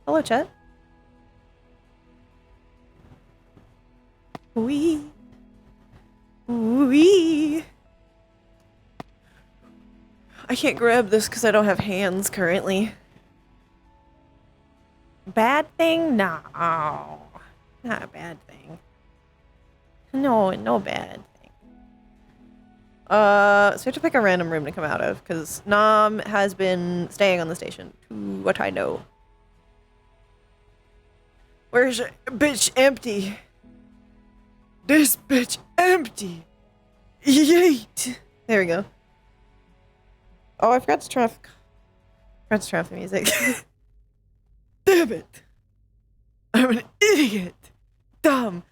Hello, chat. Wee. Wee. I can't grab this because I don't have hands currently. Bad thing? No. Not a bad thing. No, no bad thing. So we have to pick a random room to come out of because Nam has been staying on the station, to what I know. Where's your bitch empty? This bitch empty. Yeet. There we go. Oh, I forgot to turn off the music. Damn it. I'm an idiot. Dumb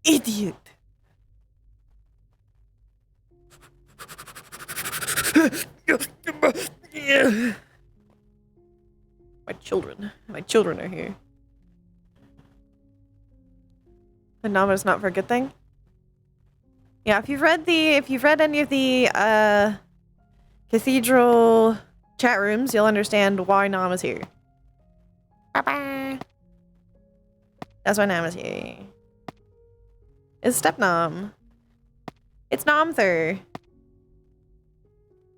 idiot. My children are here. The nomina's not for a good thing? Yeah, if you've read any of the Cathedral chat rooms, you'll understand why Nam is here. Bye-bye. That's why Nam is here. It's Step Nam. It's Namther.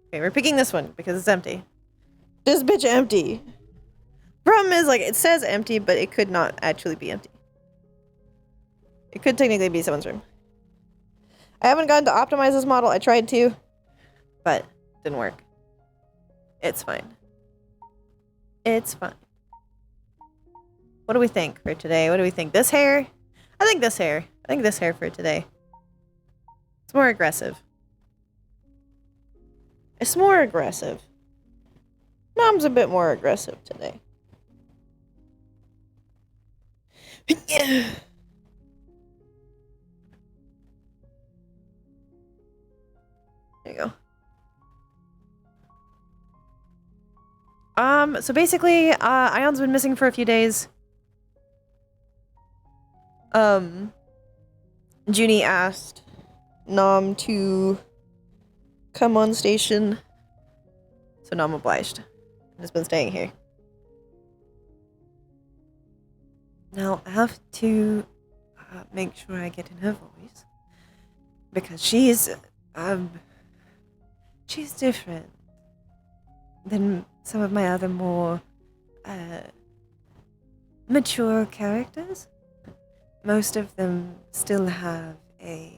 Okay, we're picking this one because it's empty. This bitch empty. Problem is, like, it says empty, but it could not actually be empty. It could technically be someone's room. I haven't gotten to optimize this model. I tried to, but didn't work. It's fine. It's fine. What do we think for today? What do we think? This hair? I think this hair. I think this hair for today. It's more aggressive. It's more aggressive. Nam's a bit more aggressive today. There you go. So basically, Ion's been missing for a few days. Junie asked Nam to come on station, so Nam obliged and has been staying here. Now I have to make sure I get in her voice because she's different than some of my other more mature characters. Most of them still have a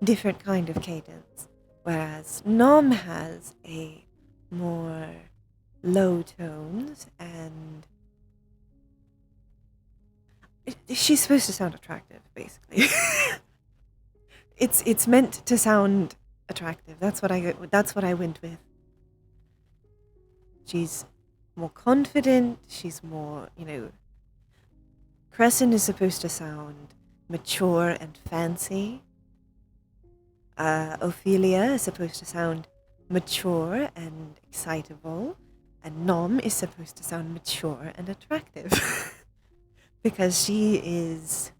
different kind of cadence, whereas Nom has a more low tones, and she's supposed to sound attractive, basically. It's meant to sound attractive. That's what I went with. She's more confident, she's more, Crescent is supposed to sound mature and fancy. Ophelia is supposed to sound mature and excitable. And Nom is supposed to sound mature and attractive. Because she is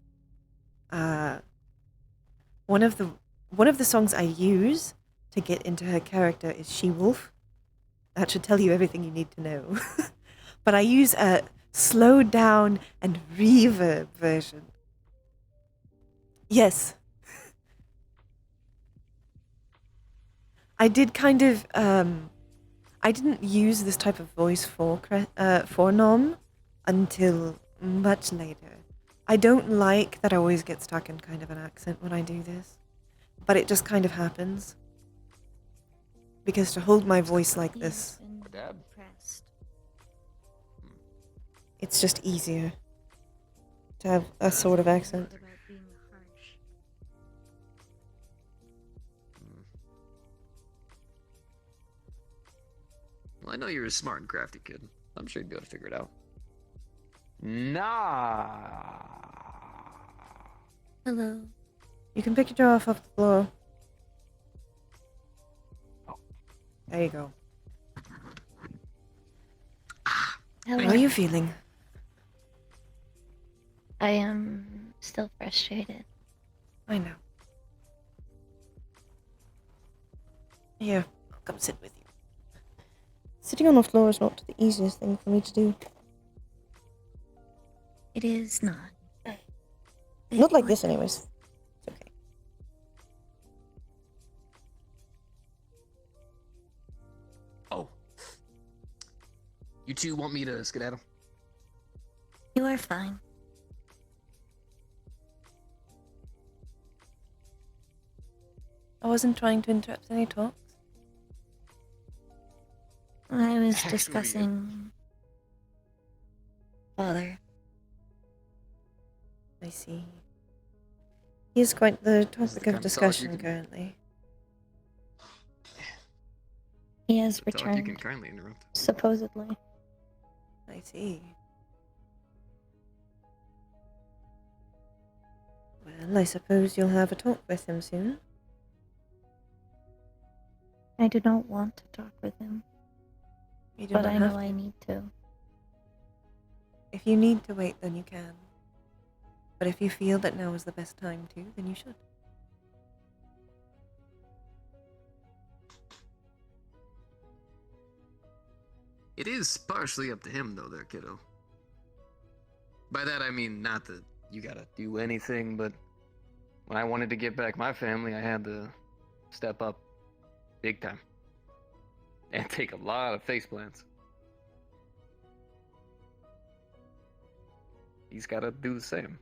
one of the songs I use to get into her character is She-Wolf. That should tell you everything you need to know. But I use a slowed down and reverb version. Yes. I did kind of, I didn't use this type of voice for Nom until much later. I don't like that I always get stuck in kind of an accent when I do this, but it just kind of happens. Because to hold my voice like this, it's just easier to have a sort of accent. Well, I know you're a smart and crafty kid. I'm sure you'd be able to figure it out. Nah. Hello. You can pick your jaw off the floor. There you go. Hello. How are you feeling? I am still frustrated. I know. Here, I'll come sit with you. Sitting on the floor is not the easiest thing for me to do. It is not. Not like this, anyways. It's okay. Oh. You two want me to skedaddle? You are fine. I wasn't trying to interrupt any talks. I was Actually, discussing father. I see. He is quite the This is the topic kind of of talk you discussion can- currently. He has Talk you can returned, kindly interrupt. supposedly. I see. Well, I suppose you'll have a talk with him soon. I do not want to talk with him, You do but not I have know to. I need to. If you need to wait, then you can. But if you feel that now is the best time to, then you should. It is partially up to him, though, there, kiddo. By that, I mean not that you gotta do anything, but when I wanted to get back my family, I had to step up big time. And take a lot of face plants. He's gotta do the same.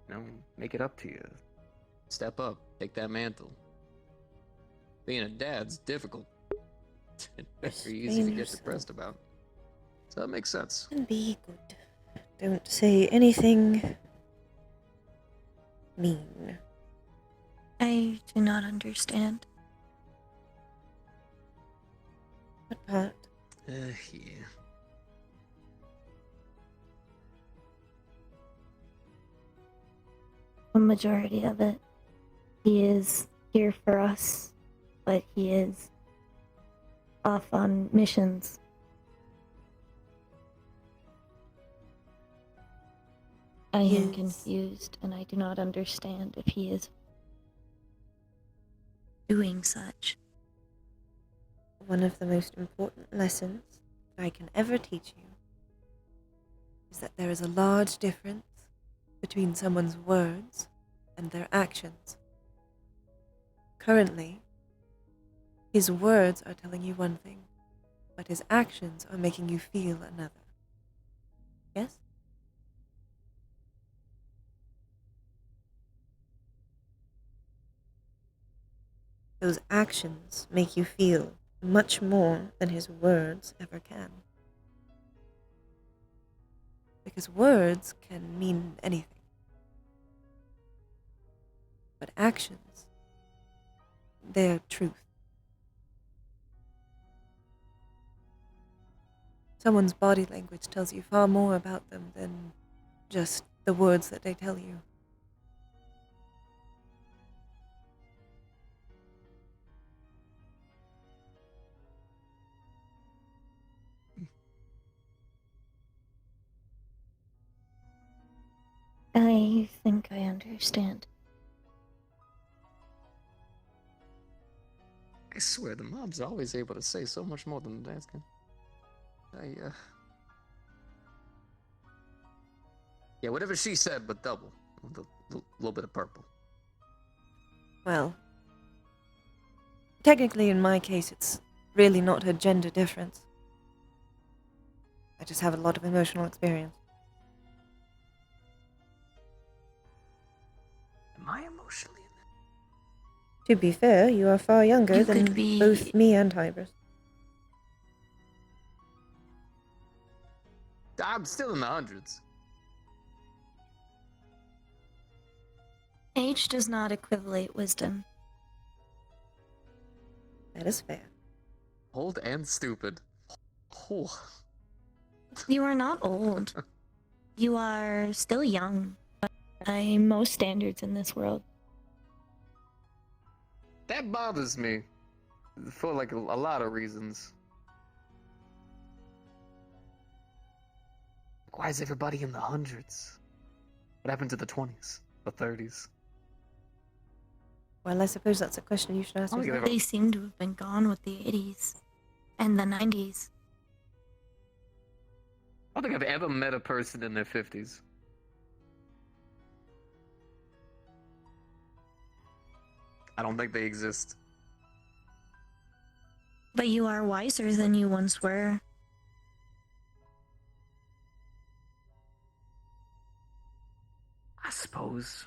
You know, make it up to you. Step up, take that mantle. Being a dad's difficult. It's very easy to Restrain get yourself. depressed about. So that makes sense. And be good. Don't say anything mean. I do not understand. What part? Yeah. A majority of it. He is here for us, but he is off on missions. I am Yes. confused, and I do not understand if he is doing such. One of the most important lessons I can ever teach you is that there is a large difference between someone's words and their actions. Currently, his words are telling you one thing, but his actions are making you feel another. Yes? Those actions make you feel much more than his words ever can. Because words can mean anything. But actions, they're truth. Someone's body language tells you far more about them than just the words that they tell you. I think I understand. I swear, the mom's always able to say so much more than the dads can. Yeah, whatever she said, but double. With a little bit of purple. Well, technically in my case, it's really not a gender difference. I just have a lot of emotional experience. Am I emotionally in To be fair, you are far younger You than could be- both me and Hybris. that? I'm still in the hundreds. Age does not equivalent wisdom. That is fair. Old and stupid. Oh. You are not old. You are still young by most standards in this world. That bothers me. For like a lot of reasons. Why is everybody in the hundreds? What happened to the 20s? The 30s? Well, I suppose that's a question you should ask I'll give yourself. it They seem to have been gone with the 80s and the 90s. don't think I've ever met a person in their 50s. I don't think they exist. But you are wiser than you once were. I suppose.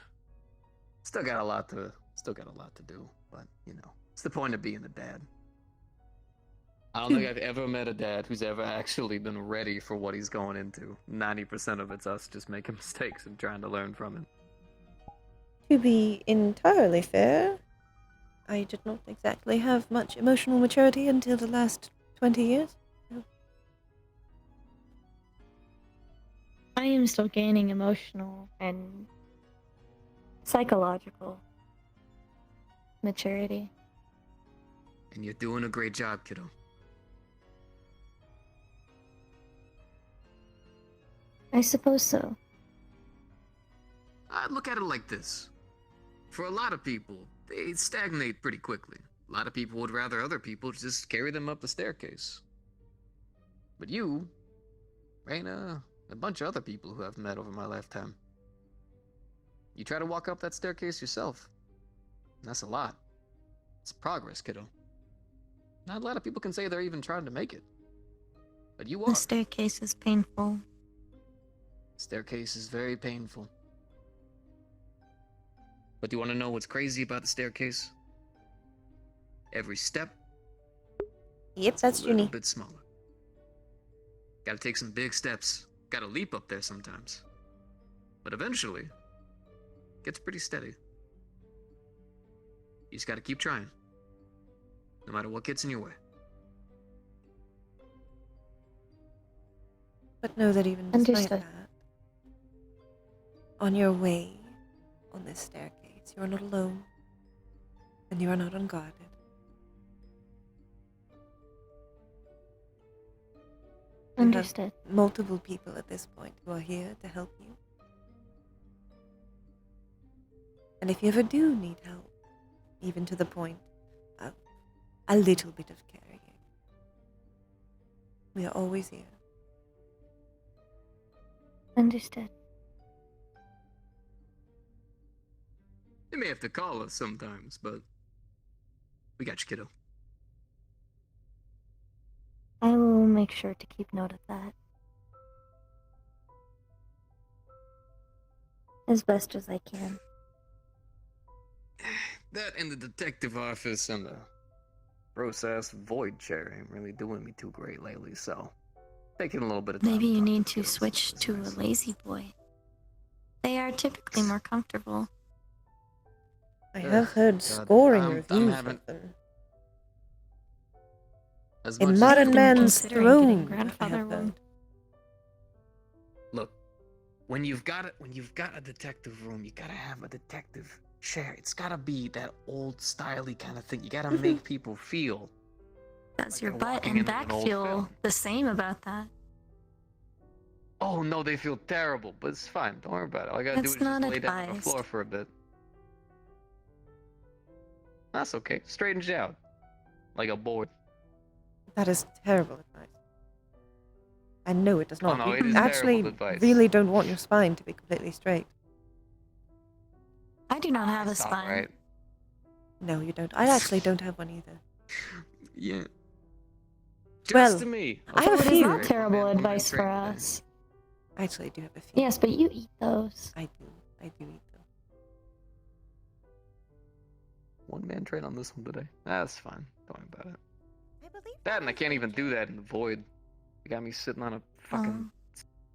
Still got a lot to do, but you know, it's the point of being a dad. I don't think I've ever met a dad who's ever actually been ready for what he's going into. 90% of it's us just making mistakes and trying to learn from it. To be entirely fair, I did not exactly have much emotional maturity until the last 20 years. I am still gaining emotional and psychological maturity. And you're doing a great job, kiddo. I suppose so. I look at it like this. For a lot of people, they stagnate pretty quickly. A lot of people would rather other people just carry them up the staircase. But you, Raina, a bunch of other people who I've met over my lifetime, you try to walk up that staircase yourself. And that's a lot. It's progress, kiddo. Not a lot of people can say they're even trying to make it. But you are. The staircase is painful. Staircase is very painful. But do you want to know what's crazy about the staircase? Every step. Yep, that's a little Ginny. bit smaller. Gotta take some big steps. Gotta leap up there sometimes. But eventually, it gets pretty steady. You just gotta keep trying. No matter what gets in your way. But know that even despite Understood. that, on your way on this staircase, you are not alone, and you are not unguarded. You have Understood. multiple people at this point who are here to help you. And if you ever do need help, even to the point of a little bit of carrying, we are always here. Understood. They may have to call us sometimes, but we got you, kiddo. I will make sure to keep note of that. As best as I can. That and the detective office and the gross-ass void chair ain't really doing me too great lately, so taking a little bit of time. Maybe you talk need the to kiddos switch is to a nice. lazy boy. They are typically more comfortable. I have Ugh, heard God, scoring I'm reviews having- of them. As In much as modern I've been man's considering getting throne, I grandfather have one. heard. Look, when you've got a detective room, you gotta have a detective chair. It's gotta be that old styly kind of thing. You gotta make people feel. Does Like your you're butt walking and into back an old feel film. the same about that? Oh no, they feel terrible, but it's fine. Don't worry about it. All I gotta That's do is just not lay down on the advised. floor for a bit. That's okay. Straightens you out. Like a boy. That is terrible advice. I know it does not. no, You it is actually terrible advice. really don't want your spine to be completely straight. I do not have a It's spine. alright. No, you don't. I actually don't have one either. Yeah. Just Well, to me. I have a So it is few. not terrible One-man advice for train thing. us. I actually do have a few. Yes, but you eat those. I do. I do eat them. One-man train on this one today. That's fine. Don't worry about it. I believe That and I can't even do that in the void. You got me sitting on a fucking...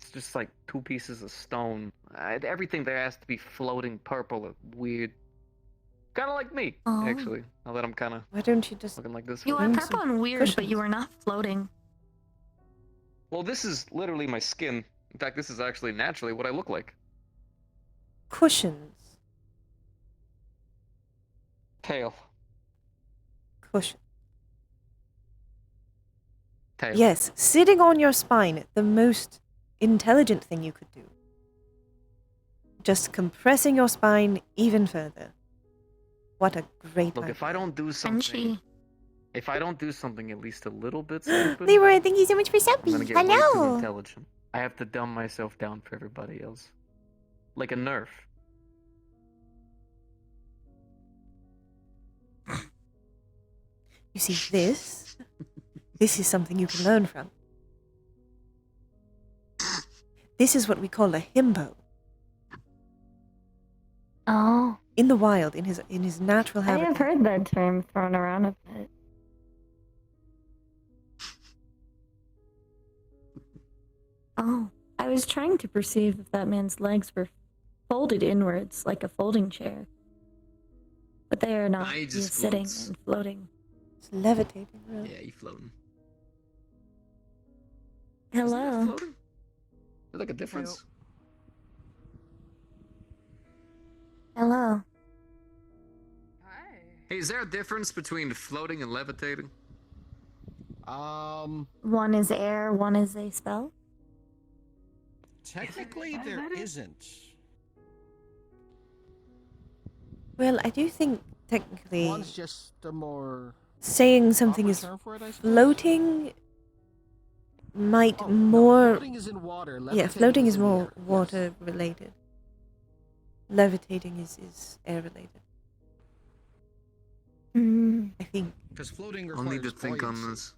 It's just like 2 pieces of stone. Everything there has to be floating purple or weird. Kind of like me, Oh. actually. Now that I'm kind of Why don't you just... looking like this. You for are a Bring bit. purple some and weird, but cushions. you are not floating. Well, this is literally my skin. In fact, this is actually naturally what I look like. Cushions. Tail. Cushions. Tail. Yes, sitting on your spine, the most intelligent thing you could do. Just compressing your spine even further. What a great Look, idea. if I don't do something... Crunchy. If I don't do something at least a little bit stupid... Leroy, thank you so much for I'm gonna Soapy. get way too Hello. intelligent. I have to dumb myself down for everybody else. Like a nerf. You see, this is something you can learn from. This is what we call a himbo. Oh, In the wild, in his natural I habitat. have heard that term thrown around a bit. Oh, I was trying to perceive if that man's legs were folded inwards like a folding chair. But they are not. He He just is sitting floats. and floating. It's levitating, really. Yeah, you floating. Isn't that Hello. floating? There's like a difference. Hello. Hi. Hey, is there a difference between floating and levitating? One is air, one is a spell. Technically, there isn't. Well, I do think technically One's just a more saying something proper is term for it, I suppose. floating might Oh, more. No, floating is in water. Yeah, Levitating floating is in the more air. Yes. water related. Levitating is air related. Mm. I think. Because floating I'll requires need to think on buoyancy. this.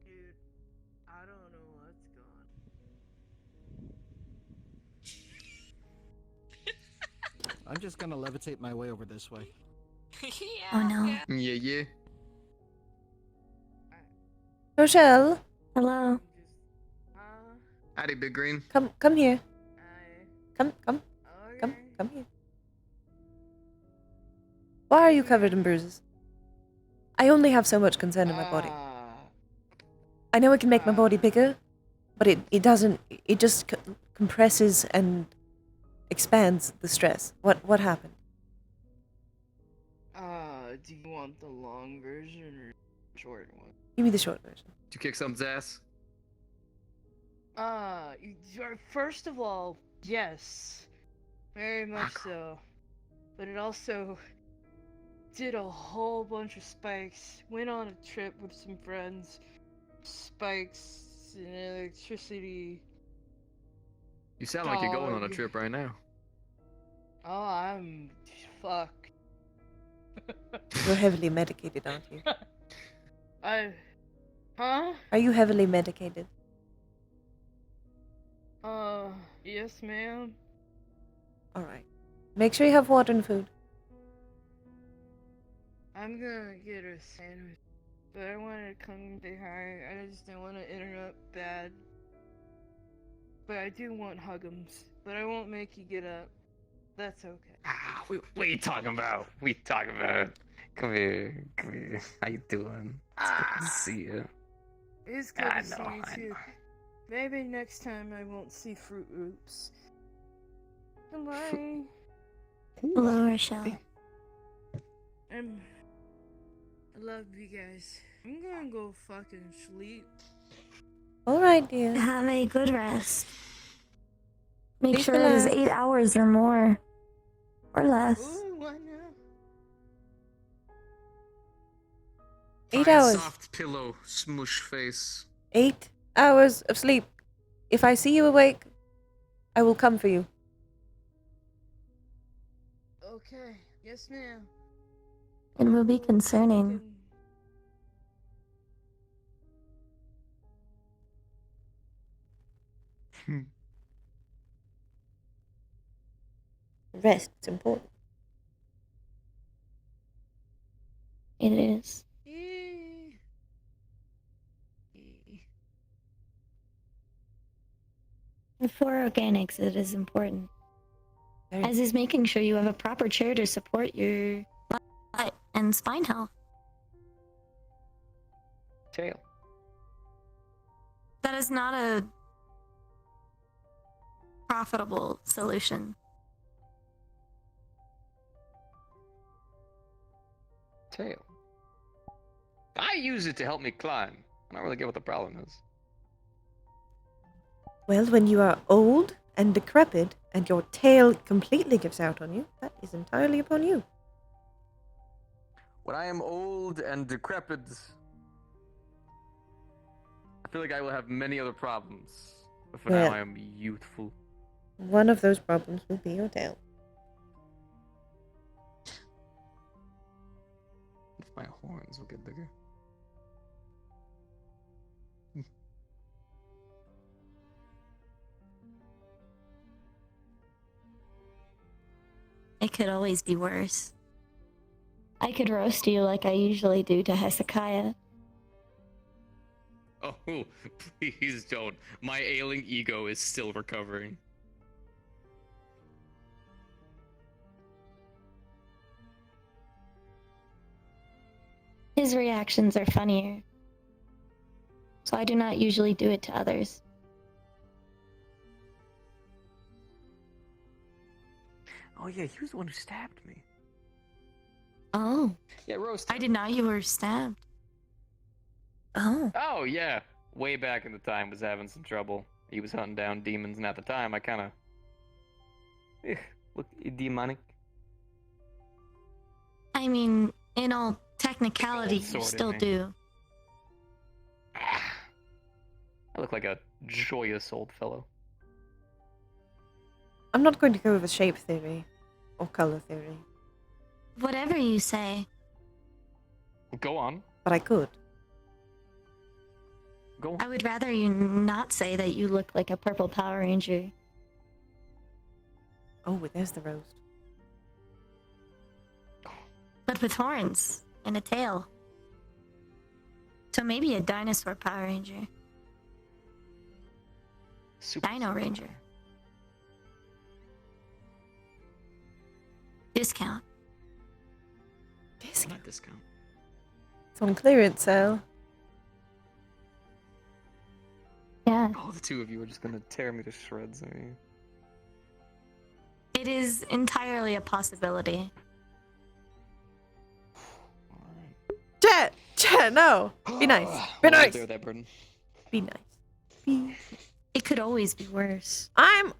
Dude, I don't know what's going I'm just gonna levitate my way over this way. Oh no. Yeah, yeah. Rochelle, Hello. on. Howdy, Big Green. come here. I, Come okay. here. Why are you covered in bruises? I only have so much concern in my body. I know it can make my body bigger, but it doesn't. It just compresses and expands the stress. What happened? Do you want the long version or short one? Give me the short version. Did you kick someone's ass? First of all, yes. Very much so. But it also did a whole bunch of spikes. Went on a trip with some friends. Spikes and electricity. You sound like you're going on a Dog. trip right now. Oh, I'm fucked. You're heavily medicated, aren't you? Huh? Are you heavily medicated? Yes, ma'am. All right. Make sure you have water and food. I'm gonna get a sandwich, but I wanted to come and say hi. I just didn't want to interrupt bad. But I do want Huggums, but I won't make you get up. That's okay. What are you talking about? What are you talking about? Come here. How you doing? It's good to see you. It's good I to see know, you I too. know. Maybe next time I won't see Fruit Loops. Goodbye. Hello, Rochelle. I love you guys. I'm gonna go fucking sleep. All right, dear. Have a good rest. Make Please sure it is relax. 8 hours or more. Or less. Ooh, why not? 8 Fine, hours. Soft pillow, smush face. 8 hours of sleep. If I see you awake, I will come for you. Okay. Yes, ma'am. It will be concerning. Rest is important. It is. For organics, it is important. Very- As is making sure you have a proper chair to support your butt and spine health. Tail. That is not a profitable solution. Tail. I use it to help me climb. I don't really get what the problem is. Well, when you are old and decrepit and your tail completely gives out on you, that is entirely upon you. When I am old and decrepit, I I feel like I will have many other problems. But for Well. now, I am youthful. One of those problems will be your tail. If my horns will get bigger. It could always be worse. I could roast you like I usually do to Hezekiah. Oh, please don't. My ailing ego is still recovering. His reactions are funnier. So I do not usually do it to others. Oh yeah, he was the one who stabbed me. Oh, Yeah, roast. I did not. You were stabbed. Oh. Oh yeah, way back in the time was having some trouble. He was hunting down demons, and at the time I kind of looked demonic. I mean, in all technicality, Old you sword in still me. do. I look like a joyous old fellow. I'm not going to go with shape theory or color theory, Whatever you say. Go on. but I could. Go on. I would rather you not say that you look like a purple Power Ranger. Oh, there's the roast. But with horns and a tail. So maybe a dinosaur Power Ranger. Super Dino Ranger. Discount. Discount. Not discount. It's on clearance sale. Yeah. Oh, the two of you are just gonna tear me to shreds. I mean. It is entirely a possibility. Jet! Jet, no! Be nice. Be nice! There, that burden. Be nice. Be... It could always be worse. I'm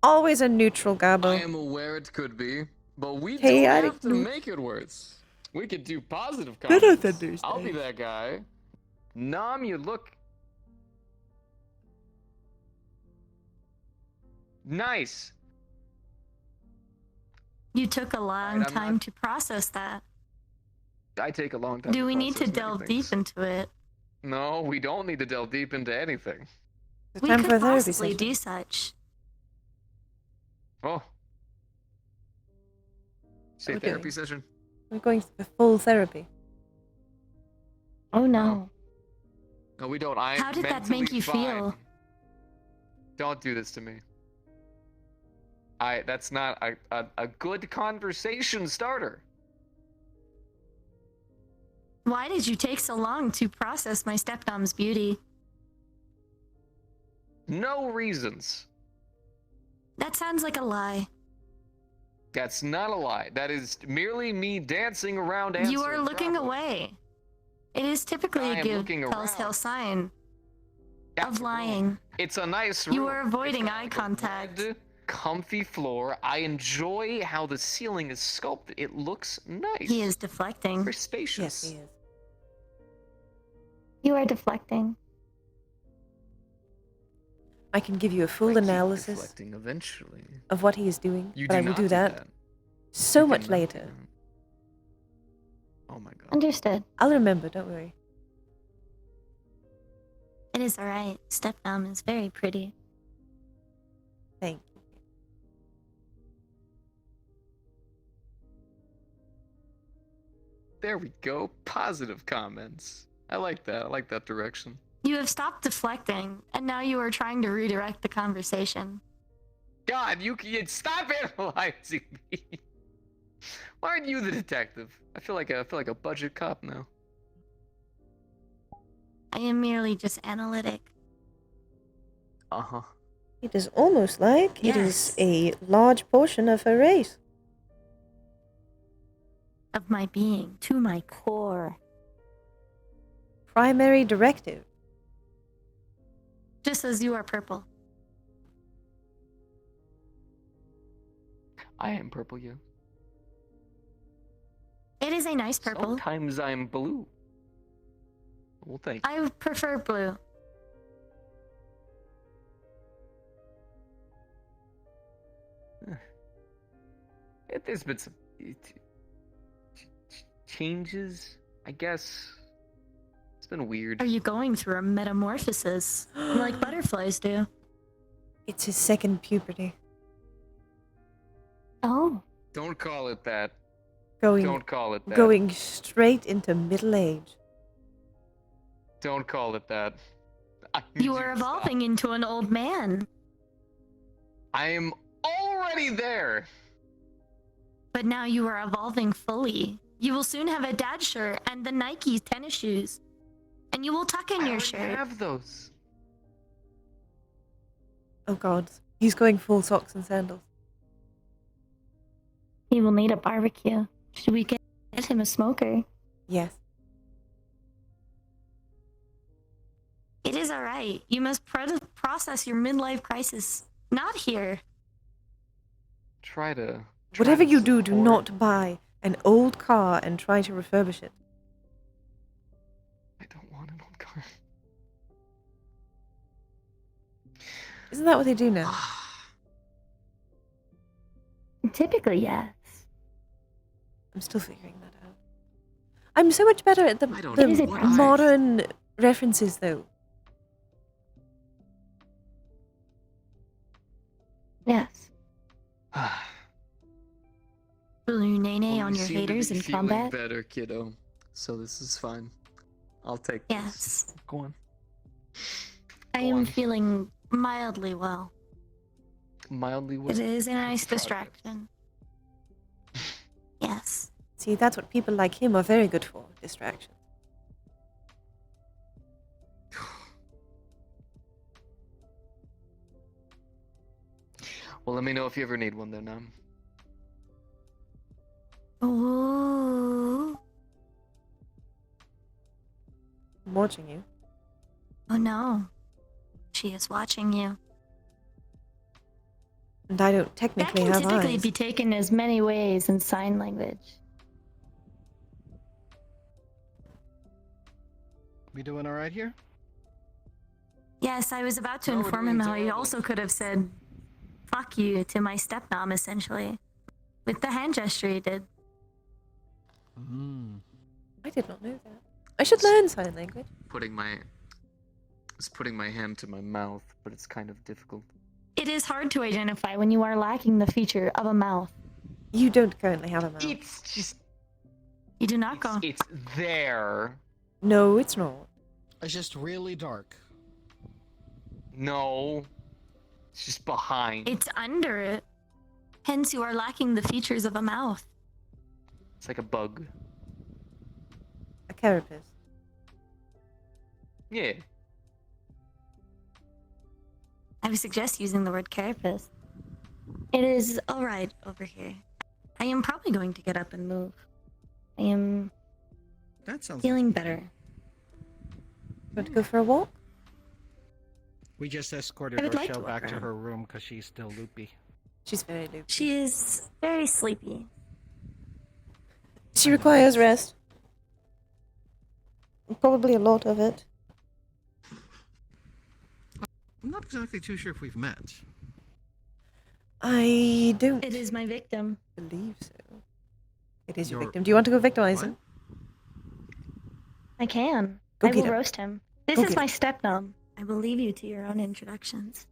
always a neutral, Gabo. I am aware it could be, but we Chaotic don't have to neutral. make it worse. We could do positive I don't comments. understand. I'll be that guy. Nom, you look nice. You took a long Alright, I'm time not- to process that. I take a long time. Do we need to process many delve things. deep into it? No, we don't need to delve deep into anything. It's We time for a could therapy possibly session. do such. Oh. Say Okay. therapy session. We're going for full therapy. Oh no. No, we don't. I'm How did that make mentally you fine. feel? Don't do this to me. That's not a good conversation starter. Why did you take so long to process my stepdom's beauty? No reasons. That sounds like a lie. That's not a lie. That is merely me dancing around answering You are looking problems. away. It is typically I a am good looking telltale around. sign That's of lying. wrong. It's a nice You room. are avoiding It's got eye like a contact. wood, comfy floor. I enjoy how the ceiling is sculpted. It looks nice. He is deflecting. Very spacious. Yes, he is. You are deflecting. I can give you a full I keep analysis deflecting eventually. of what he is doing, You but do I will not do that that. so You much cannot do later. that. Oh my god. Understood. I'll remember, don't worry. It is alright. Stepdom is very pretty. Thank you. There we go. Positive comments. I like that. I like that direction. You have stopped deflecting, and now you are trying to redirect the conversation. God, you stop analyzing me. Why aren't you the detective? I feel like a budget cop now. I am merely just analytic. Uh-huh. It is almost like it is Yes. a large portion of her race. Of my being, to my core. Primary directive. Just as you are purple. I am purple, yeah. It is a nice purple. Sometimes I'm blue. Well, thank you. I prefer blue. there's been some changes, I guess. It's been weird. Are you going through a metamorphosis like butterflies do? It's his second puberty. Oh, Don't call it that. Going Don't call it that. going straight into middle age. Don't call it that. you are evolving into an old man. I am already there. But now you are evolving fully. You will soon have a dad shirt and the Nike tennis shoes. And you will tuck in I your already shirt. have those. Oh god. He's going full socks and sandals. He will need a barbecue. Should we get him a smoker? Yes. It is alright. You must process your midlife crisis. Not here. Try to. Whatever you do, do support- not buy an old car and try to refurbish it. I don't want an old car. Isn't that what they do now? Typically, yes. I'm still figuring that out. I'm so much better at the, I don't the know what I- modern references, though. Yes. Will you nay Well, on you your seem to haters be in feeling combat? better, kiddo. So this is fine. I'll take Yes. this. Go on. I Go am on. feeling mildly well. Mildly It was is a nice progress. distraction. Yes. See, that's what people like him are very good for, distraction. Well, let me know if you ever need one then. Ooh. I'm watching you. Oh no. She is watching you. And I don't That technically can have typically eyes. be taken as many ways in sign language. We doing all right here? Yes, I was about to No, we're inform doing him how he terrible. also could have said, fuck you to my stepmom, essentially. With the hand gesture he did. I did not know that. I should learn sign language. putting my hand to my mouth, but it's kind of difficult. It is hard to identify when you are lacking the feature of a mouth. You don't currently have a mouth. It's just You do not go. it's there. No, it's not. It's just really dark. No. It's just behind. It's under it. Hence, you are lacking the features of a mouth. It's like a bug. A carapace. Yeah. I would suggest using the word carapace. It is alright over here. I am probably going to get up and move. I am That sounds. feeling better. Want to go for a walk? We just escorted I would like Rochelle to back walk to around. her room because she's still loopy. She's very loopy. She is very sleepy. She requires rest. Probably a lot of it. I'm not exactly too sure if we've met. I don't It is my victim. believe so. It is your Your- victim. Do you want to go victimize him? I can. Go I get will him. roast him. This Go is get my him. stepmom. I will leave you to your own introductions.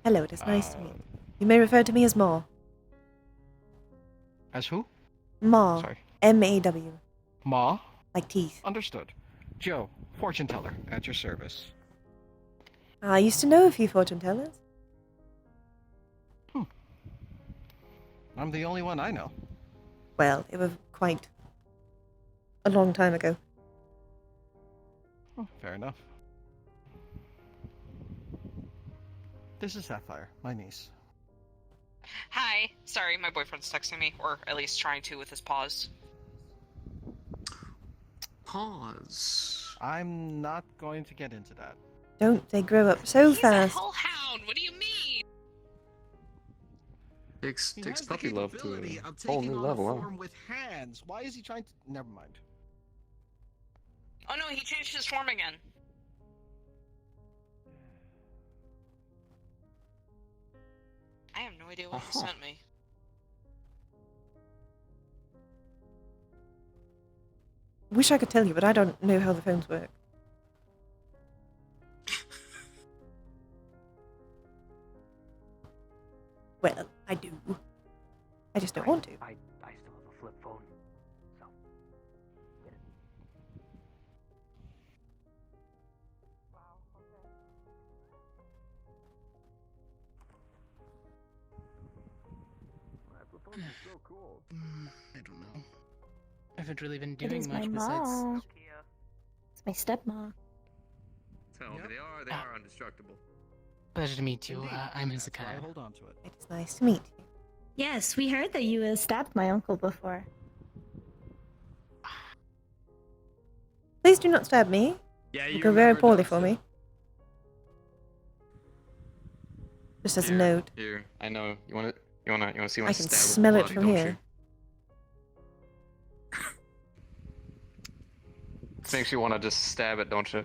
Hello, it is nice to meet you. You may refer to me as Ma. As who? Ma. Sorry. M-A-W. Ma? Like teeth. Understood. Joe, fortune teller, at your service. I used to know a few fortune tellers. I'm the only one I know. Well, it was quite a long time ago. Oh, fair enough. This is Sapphire, my niece. Hi. Sorry, my boyfriend's texting me, or at least trying to with his paws. Pause. I'm not going to get into that. Don't they grow up so He's a fast? hellhound. What do you mean? Takes He takes has the puppy love to capability a of whole taking new on level, a huh? form with hands. Why is he trying to? Never mind. Oh no, he changed his form again. idea what he sent me. Wish I could tell you, but I don't know how the phones work. Well, I do. I just don't want to. I still have a flip phone, so get it. My flip phones are so cool. I don't know. I haven't really been It doing is my much besides. mom. It's my stepmom. Tell me, Yep. they are indestructible. Pleasure to meet you. Indeed. I'm That's why I Hezekiah. hold on to it. It is nice to meet you. Yes, we heard that you stabbed my uncle before. Please do not stab me. Yeah, It you will go very remember poorly those, for me. Just as a note. Here, I know. You want to see one I can stab with smell it blood, from don't here. It makes you want to just stab it, don't you?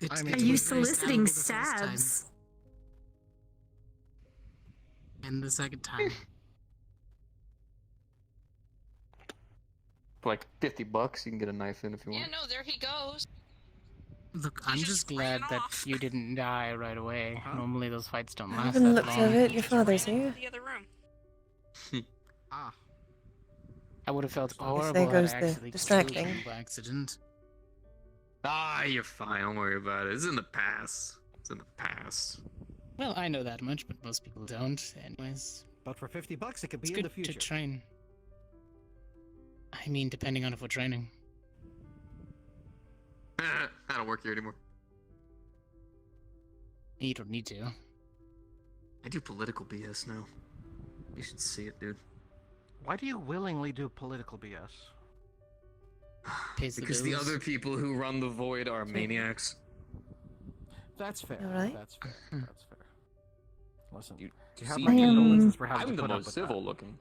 I mean, Are It you was very soliciting stabbable the first time. stabs? And the second time. For like $50, you can get a knife in if you Yeah, want. no, there he goes. Look, You I'm just just ran glad that off. you didn't die right away. Huh? Normally those fights don't I last haven't that looked long. at it. He Your just father's ran here. into the other room. Ah, I would have felt there horrible had goes I the actually distracting. killed you by accident. Ah, you're fine. Don't worry about it. It's in the past. It's in the past. Well, I know that much, but most people don't. Anyways, but for $50, it could be it's in the good to future. train. I mean, depending on if we're training. I don't work here anymore. You don't need to. I do political BS now. You should see it, dude. Why do you willingly do political BS? Pays the Because the bills. other people who run the void are maniacs. That's fair. Alright. That's fair. Hmm. That's fair. Listen, You you have see my me. condolences for having I'm to the put up most with civil that. looking.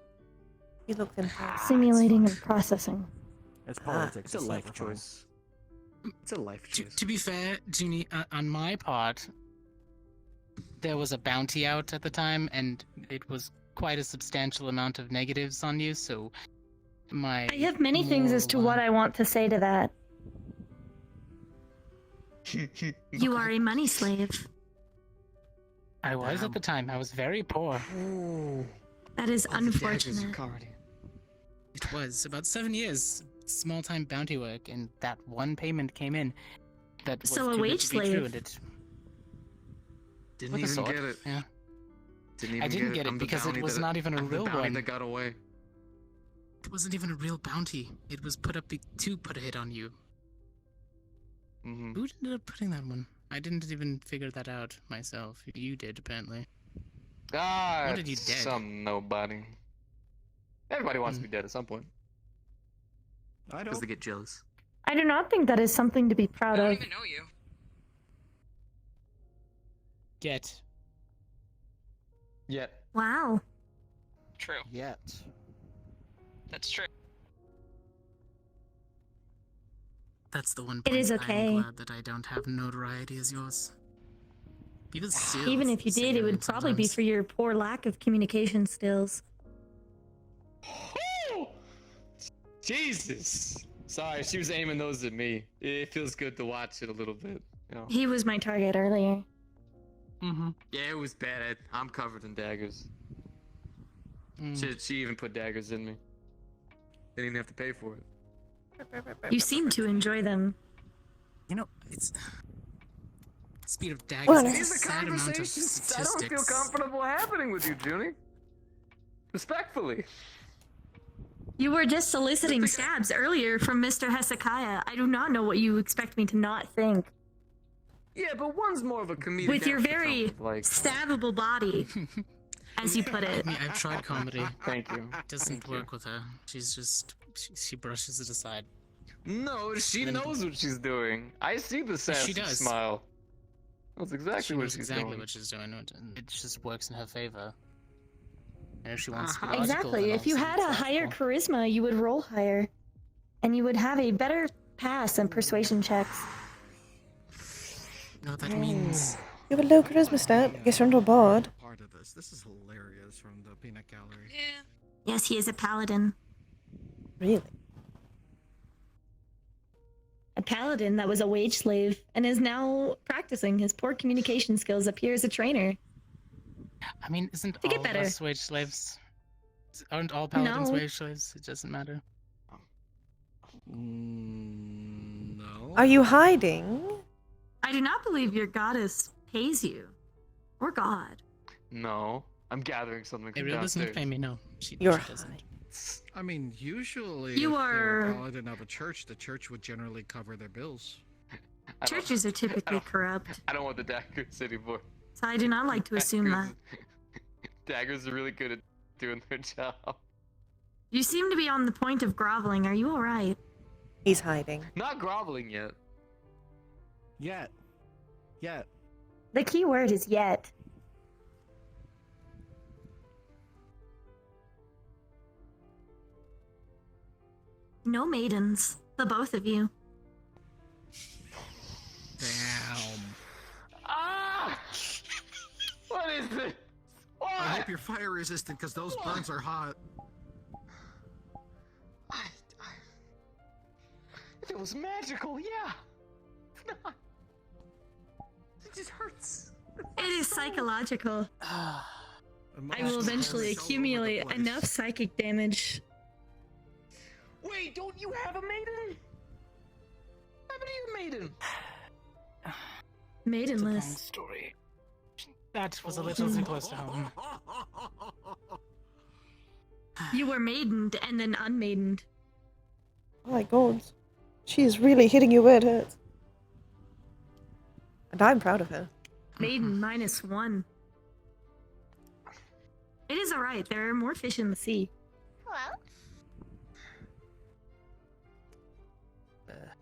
You look fantastic. Simulating and processing. It's Ah, politics. It's a life never fine. choice. It's a life choice. To be fair, Junie, on my part, there was a bounty out at the time, and it was quite a substantial amount of negatives on you, so my... I have many things as to what I want to say to that. You are a money slave. I was at the time. I was very poor. That is All the daggers unfortunate. are covered. It was about 7 years, small-time bounty work, and that one payment came in. That was So a too good wage to be true, slave. and it Didn't with a even sword. get it. Yeah, Didn't even I didn't get get it I'm the because it bounty was that- not even a I'm the real bounty one. that got away. it wasn't even a real bounty. It was put up to put a hit on you. Mm-hmm. Who ended up putting that one? I didn't even figure that out myself. You did, apparently. Ah, Wanted you dead. some nobody. Everybody wants to be dead at some point I because don't. they get jealous. I do not think that is something to be I proud don't of. even know you. Get. Yet. Wow. True. Yet. That's true. That's the one It point is okay. I'm glad that I don't have notoriety as yours. People still Even if you say did, it that would probably be sometimes. for your poor lack of communication skills. Jesus. Sorry, she was aiming those at me. It feels good to watch it a little bit. You know. He was my target earlier. Mm-hmm. Yeah, it was bad. I'm covered in daggers. She even put daggers in me. Didn't even have to pay for it. You seem to enjoy them. You know, it's... Speed of daggers Well, is a These are sad amount of conversations I don't feel statistics. comfortable having with you, Junie. Respectfully. You were just soliciting stabs earlier from Mr. Hezekiah. I do not know what you expect me to not think. Yeah, but one's more of a comedic. With your actor very type of, like. stabbable body, as you put it. I mean, I've tried comedy. Thank you. It doesn't work with her. She's just... She brushes it aside. No, she Then- knows what she's doing. I see the sassy does. smile. That's exactly She what knows she's exactly doing. what she's doing. And it just works in her favor. And if she Uh-huh. wants to be logical, Exactly. then If you all of had sudden a it's higher logical. charisma, you would roll higher. And you would have a better pass in persuasion checks. You know what that means? You have a low charisma stat. Guess you're not a bard. Part of This is hilarious from the peanut gallery. Yeah. Yes, he is a paladin. Really? A paladin that was a wage slave and is now practicing his poor communication skills up here as a trainer. I mean, isn't To get all better. of us wage slaves? Aren't all paladins No. wage slaves? It doesn't matter. No. Are you hiding? I do not believe your goddess pays you. Or god. No, I'm gathering something from Ariel doesn't downstairs. pay me, no. She You're doesn't. hiding. I mean, usually You if they're are- a paladin of a church, the church would generally cover their bills. I don't- Churches are typically don't- corrupt, I don't want the daggers anymore. so I do not like to assume that. Daggers are really good at doing their job. You seem to be on the point of groveling. Are you alright? He's hiding. Not groveling yet. Yet. The key word is yet. No maidens. The both of you. Damn. Ah! What is this? Why? I hope you're fire resistant because those burns are hot. If it was magical, yeah. It's not. It just hurts. It is psychological. I will Emotions eventually all over the accumulate place. enough psychic damage. Wait, don't you have a maiden? How many you maiden? It's a long Maidenless. story. That was a little too close to home. You were maidened and then unmaidened. Oh my god. She is really hitting you where it hurts. And I'm proud of her. Maiden -1. It is alright. There are more fish in the sea.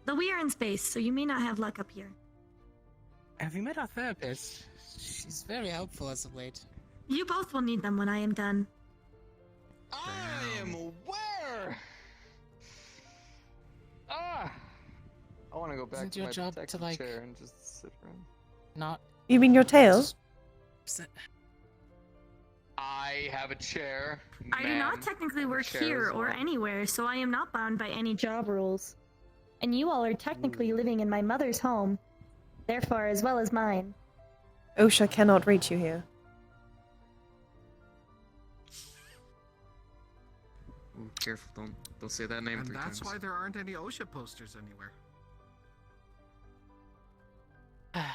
Though we are in space, so you may not have luck up here. Have you met our therapist? She's very helpful as of late. You both will need them when I am done. I am aware. Ah! I want to go back Isn't to your my job to, detective like- chair and just sit around. Not. You mean your tail? I have a chair. I do ma'am. not technically work Chair here as or well. anywhere, so I am not bound by any job rules. And you all are technically living in my mother's home, therefore, as well as mine. OSHA cannot reach you here. Ooh, careful! Don't say that name And 3 that's times. why there aren't any OSHA posters anywhere. I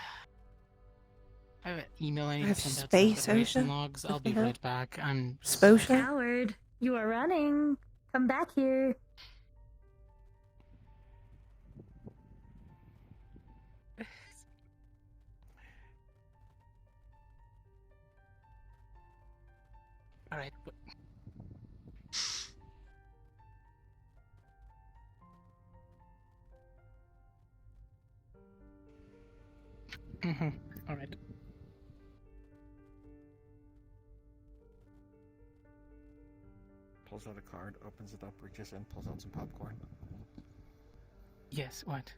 have an email I need have to send out space some operation ocean? logs. I'll What the be hell? right back. I'm Sposha? Coward, you are running. Come back here. all right. All right. Pulls out a card, opens it up, reaches in, pulls out some popcorn. Yes. What?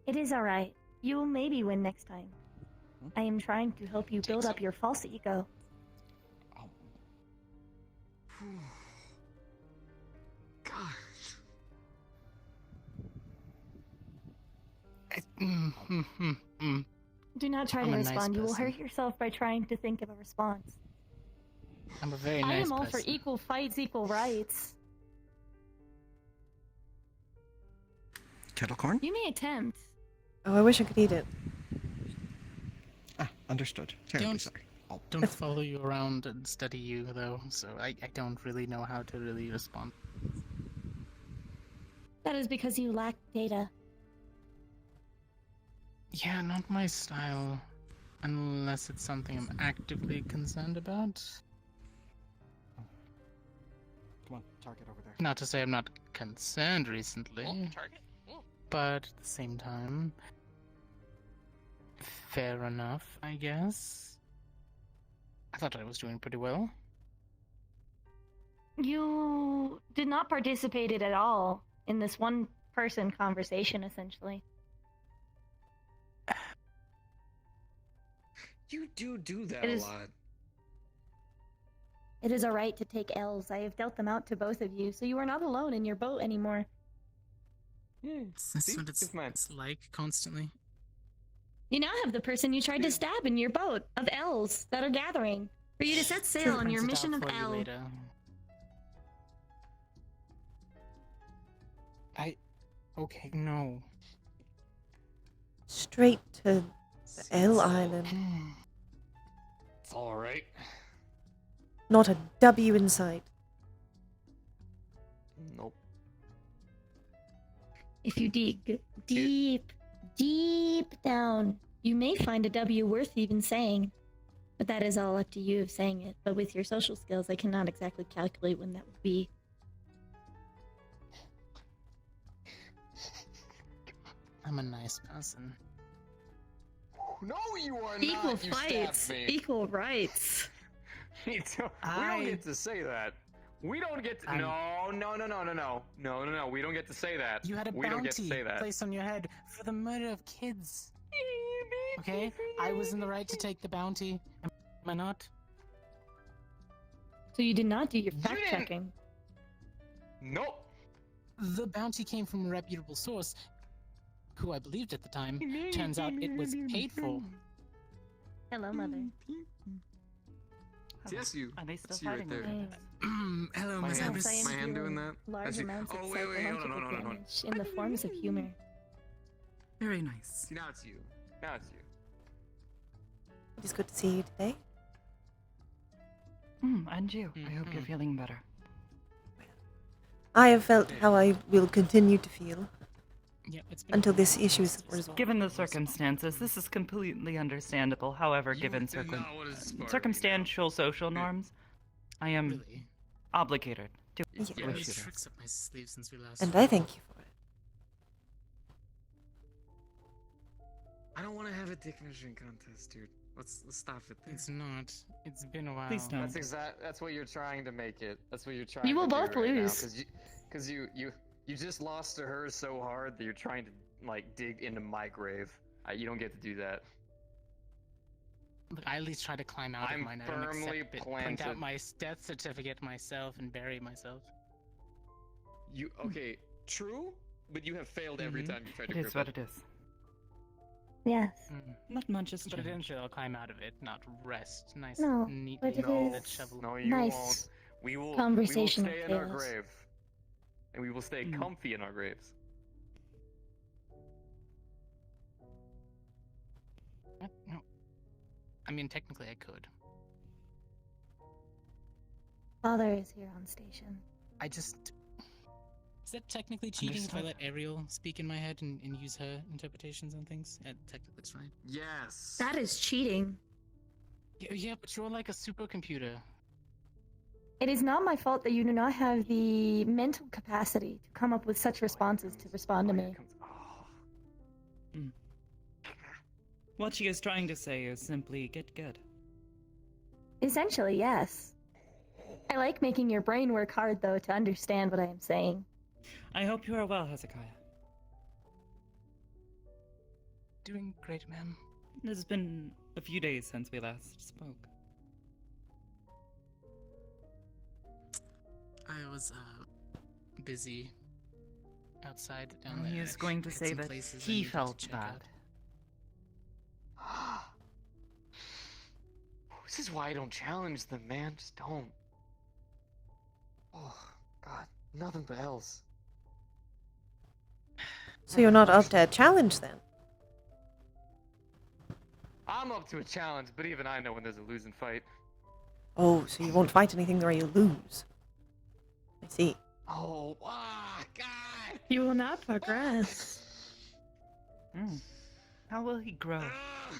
It is alright. You will maybe win next time. I am trying to help you build up your false ego. God. Do not try I'm to a nice respond. You will person. hurt yourself by trying to think of a response. I'm a very I nice am all person. for equal fights, equal rights. Kettle corn? You may attempt. Oh, I wish I could eat it. Ah, understood. Terribly Don't- sorry. Don't follow you around and study you though, so I don't really know how to really respond. That is because you lack data. Yeah, not my style. Unless it's something I'm actively concerned about. Come on, target over there. Not to say I'm not concerned recently, Oh, target. Ooh. but at the same time, fair enough, I guess. I thought I was doing pretty well. You did not participate at all in this one-person conversation, essentially. You do that It a is- lot. It is alright to take L's. I have dealt them out to both of you, so you are not alone in your boat anymore. Yeah. Is this See? what It's mine. it's like constantly? You now have the person you tried to stab in your boat of L's that are gathering for you to set sail on Print your it out mission of for you L. later. Okay, no. Straight to the L Island. It's all right. Not a W in sight. Nope. If you dig deep, deep down, you may find a W worth even saying. But that is all up to you of saying it. But with your social skills, I cannot exactly calculate when that would be. I'm a nice person. No, you are Equal not. You fights, stabbed me. equal rights. We don't get to say that. We don't get to. No. We don't get to say that. You had a we don't get to bounty say that. placed on your head for the murder of kids. Okay? I was in the right to take the bounty. Am I not? So you did not do your You fact didn't- checking. Nope. The bounty came from a reputable source, who I believed at the time. Turns out it was paid for. Hello, mother. Yes, you. Are they still That's you right fighting there. with Hey. Hello, My Miss hand- Abbas. I am my hand doing dealing that? large That's you. amounts of Oh, wait, hold psychological on. damage in the forms of humor. Very nice. See, now it's you. Now it's you. It is good to see you today. And you. I hope you're Mhm. feeling better. I have felt how I will continue to feel Yeah, it's been until this issue is It's resolved. Given the circumstances, this is completely understandable. However, You given did not want to spar me, circumstantial social norms, I am Really. obligated to no. Yeah. Yeah, wish there's you this. tricks up my sleeve since we last. And I thank you for it. I don't want to have a dick measuring contest, dude. Let's stop it there. It's not. It's been a while. Please don't. That's what you're trying to make it. That's what you're trying. You will to do both right now, lose. Because you just lost to her so hard that you're trying to like dig into my grave. You don't get to do that. Look, I at least try to climb out I'm of mine. I don't firmly accept it. Print out planted. my death certificate myself and bury myself. You okay? True, but you have failed every Mhm. time you tried It to is grip what it. it is. Yes. Not much has But changed. eventually I'll climb out of it, not rest. Nice, No, neatly but it molded is shovel. No, you nice won't. We will conversational stay in our tales. grave, and we will stay Mm. comfy in our graves. No. I mean, technically I could. Father is here on station. I just. Is that technically cheating if I let Ariel speak in my head and use her interpretations on things? Technically it's fine. Yes. That is cheating. Yeah, but you're like a supercomputer. It is not my fault that you do not have the mental capacity to come up with such responses to respond to me. What she is trying to say is simply get good. Essentially, yes. I like making your brain work hard, though, to understand what I am saying. I hope you are well, Hezekiah. Doing great, ma'am. It has been a few days since we last spoke. I was busy outside down Oh, there. he is I going to had say some that places I he needed to felt check bad. out. This is why I don't challenge them, man. Just don't. Oh, God. Nothing but else. So you're not up to a challenge then? I'm up to a challenge, but even I know when there's a losing fight. Oh, so you won't fight anything where you lose. I see. Oh, God! You will not progress. How will he grow? Ah!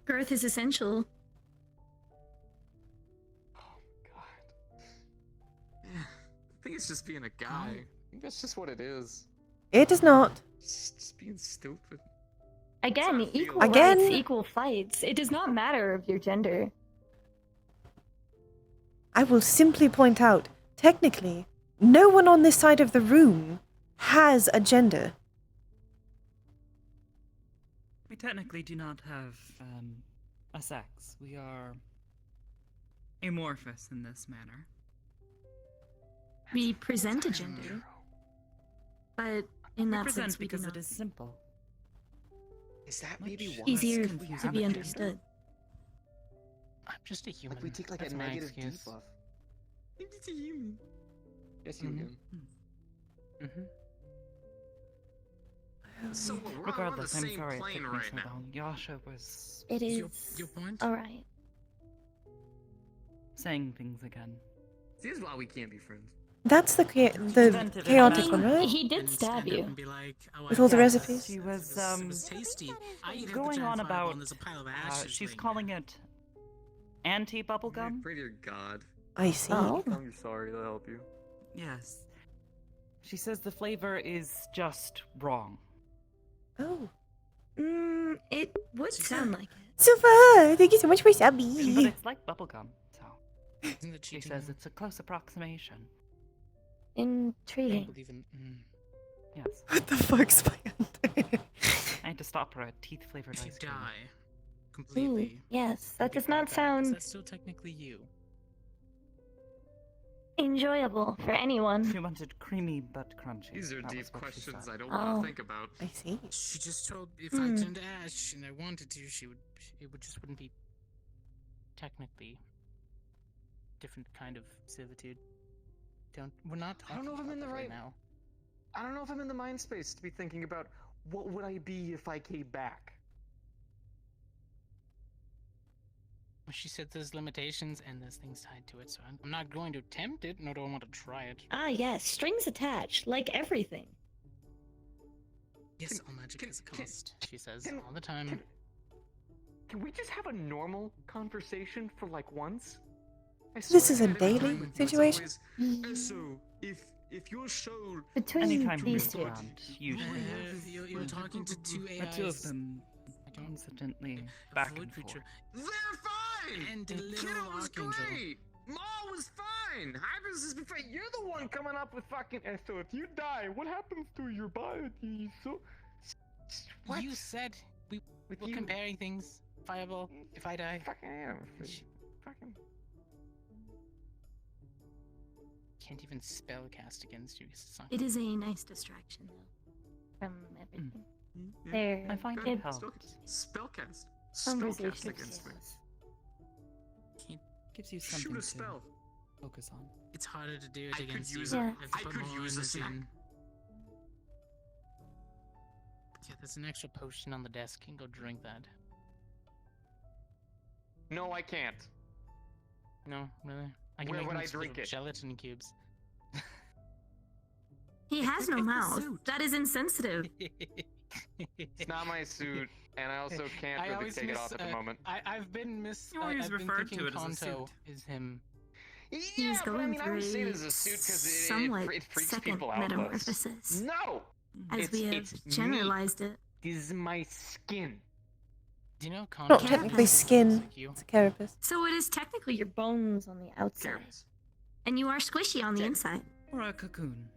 Growth is essential. Oh, God. Yeah, I think it's just being a guy. I think that's just what it is. It is not. Just being stupid. Again, That's how I feel. equal Again? rights, equal fights. It does not matter of your gender. I will simply point out, technically, no one on this side of the room has a gender. We technically do not have a sex. We are amorphous in this manner. We present a gender, but in We that present sense, we do because not. it is simple. Is that Much maybe why? Easier Can we to have be a gender? understood. I'm just a human. Like we take like That's a my negative excuse. debuff. I'm just a human. Yes, you Mhm. human. Mm-hmm. So we're on the Regardless, I'm same sorry it plane took me right so now. long. Yasha was It Your, is your point? alright. saying things again. See, this is why we can't be friends. That's the Presented in a chaotic manner- one, right? He did And stab stand up you. and be like, oh, With I all the guess recipes? She It was, it was tasty. I eat going on about and there's a pile of ashes she's laying calling there. it anti-bubblegum. Pray to your God. I see. Oh. Tell me you're sorry. That'll help you. Yes. She says the flavor is just wrong. Oh. It would sound like it. Super! Thank you so much for But Sabby. it's like bubblegum, so Isn't it she cheating? says it's a close approximation. I don't Intriguing. believe in. Yes. What the fuck's my I had to stop her at teeth-flavored If you ice cream. die Ooh, completely, yes, you'll that be does brought not back, 'cause sound That's still technically you. enjoyable for anyone. She wanted creamy but crunchy. These are That deep was what she questions said. I don't want Oh. to think about. I see. She just told if Hmm. I turned ash and I wanted to, it would just wouldn't be technically different kind of servitude. We're not I don't talking know if I'm about in the that right- now. I don't know if I'm in the mind space to be thinking about what would I be if I came back. She said there's limitations and there's things tied to it, so I'm not going to attempt it, nor do I want to try it. Ah, yes, strings attached, like everything. Yes, Can- all magic can- has a can- cost, she says can- all the time. Can we just have a normal conversation for like once? I This swear is to a God, every daily time with you, it's situation? always, so, if your soul Between Anytime we these move two. around, usually You're talking to two AIs. the two of them I don't constantly a back void and forth. creature. They're fine! And a Kiddo literal was archangel. great! Ma was fine! Hybris is fine. You're the one coming up with fucking. So if you die, what happens to your body? So. What? You said we With were you? comparing things. Fireball, if I die. Fucking am. Fucking. Can't even spell cast against you because it's not. It is a nice distraction, though, from everything. Yeah. There. I find Good. it Spell- helps. Spellcast. Spellcast Conversation against me. skills. Gives you Shoot something a to spell. focus on. It's harder to do it I could against use you. a- I have to I put could more use a energy snack. in. Yeah, there's an extra potion on the desk. You can go drink that. No, I can't. No, really. I can Where make would them I into little drink it? gelatin cubes. He has no It's the mouth. suit. That is insensitive. It's not my suit, and I also can't I really always take it miss, off at the moment. I've been miss. You always I've been referred thinking to it as a Kanto suit. is him. He is Yeah, but I going mean, I through would say it a as a suit because somewhat it freaks second people out less. metamorphosis, No! as we have it's me. generalized it. This is my skin. Do you know Kanto? Not Yeah. technically is skin. like you? It's a carapace. So it is technically your bones on the outside, Curious. and you are squishy on the Check. inside. Or a cocoon.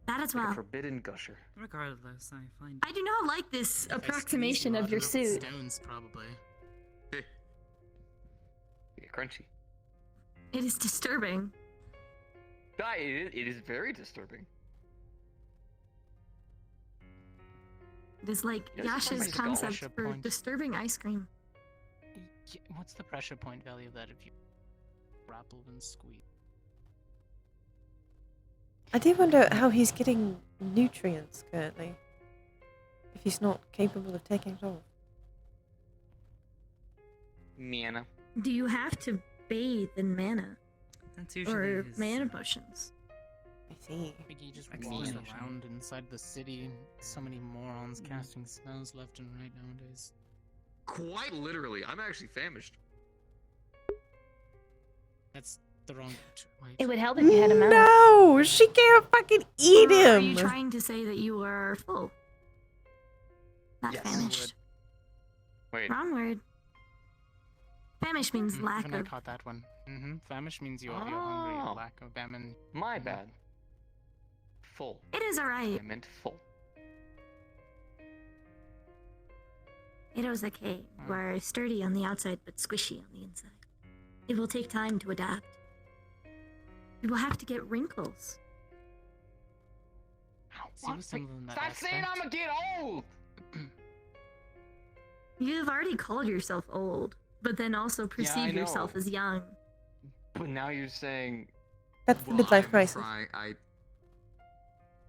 That as Like a well. forbidden gusher. Regardless, I find I do not like this If I squeeze approximation you of out your enough suit. Stones, probably. Yeah, crunchy. It is disturbing. It is very disturbing. It is like Yes, Yasha's my skull. concept Pressure for point. disturbing ice cream. What's the pressure point value of that if you grapple and squeeze? I do wonder how he's getting nutrients currently. If he's not capable of taking it off. Mana. Do you have to bathe in mana that's usually or his, mana potions? I see. Like you just Explanation. walk around inside the city. So many morons Mhm. casting spells left and right nowadays. Quite literally, I'm actually famished. That's the wrong. Wait. It would help if you had a mouth. No! She can't fucking eat Or him! Are you trying to say that you are full? Not Yes. famished. Wait. Wrong word. Famished means lack Even I of. caught that one. Famish means you're hungry. Oh. Lack of famine. My Mhm. bad. Full. It is I alright. meant full. It is okay. You are sturdy on the outside, but squishy on the inside. It will take time to adapt. You will have to get wrinkles. See with some of them that Stop saying aspect. I'm gonna get old! You've already called yourself old, but then also perceive yourself know. as young. But now you're saying. That's the well, midlife I'm crisis.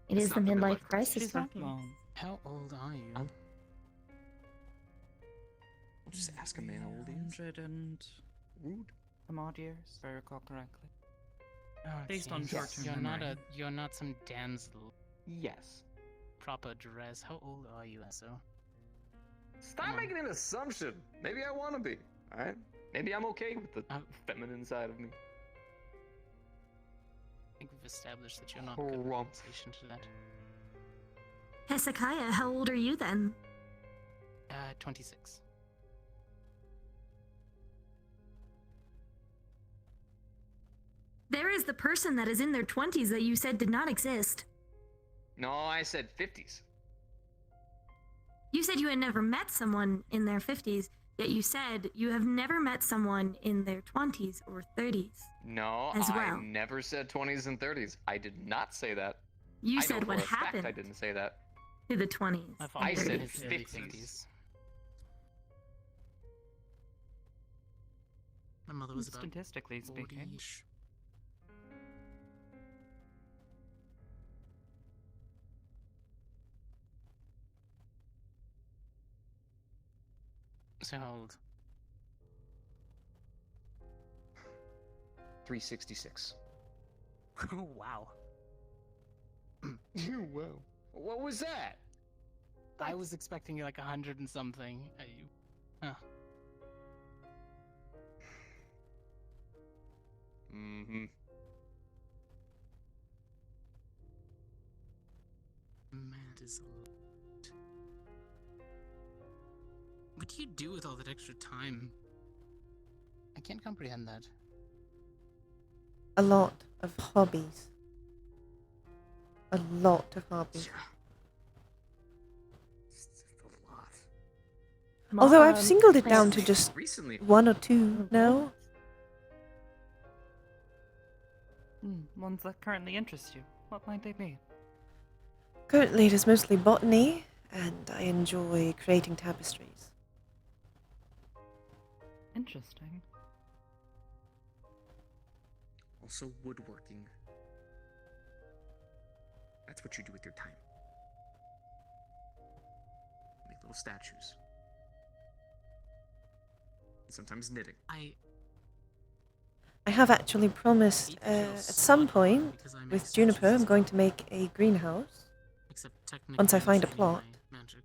It It's is the not the midlife midlife crisis. crisis She's not talking. wrong. How old are you? I'll just ask a man how old he is. 100 and Rude. some odd years, if I recall correctly. Oh, Based on jeez. short-term You're memory. you're not some damsel. Yes. Proper dress. How old are you, Esso? Stop Come on. making an assumption. Maybe I want to be. Alright? Maybe I'm okay with the feminine side of me. I think we've established that you're not good Crump. at relation to that. Hezekiah, how old are you then? 26. There is the person that is in their 20s that you said did not exist. No, I said 50s. You said you had never met someone in their 50s, yet you said you have never met someone in their 20s or 30s. No, As I well. never said 20s and 30s. I did not say that. You I know said for what a fact happened I didn't say that. to the 20s. My and father I was in said 30s. his early 50s. 50s. My mother was about Statistically speaking. 40-ish. So how old? 366. Oh, wow. Wow. What was that? I was expecting you like 100 and something. Huh. Mm-hmm. Mad is a lot. What do you do with all that extra time? I can't comprehend that. A lot of hobbies. A lot of hobbies. It's a lot. Although I've singled it down to plants. just Recently. one or two now. Ones that currently interest you. What might they be? Currently it is mostly botany, and I enjoy creating tapestries. Interesting. Also woodworking. That's what you do with your time. Make little statues. And sometimes knitting. I have actually promised at some point with Juniper I'm going to make a greenhouse. Except technically Once I I'm find a saving plot. my magic.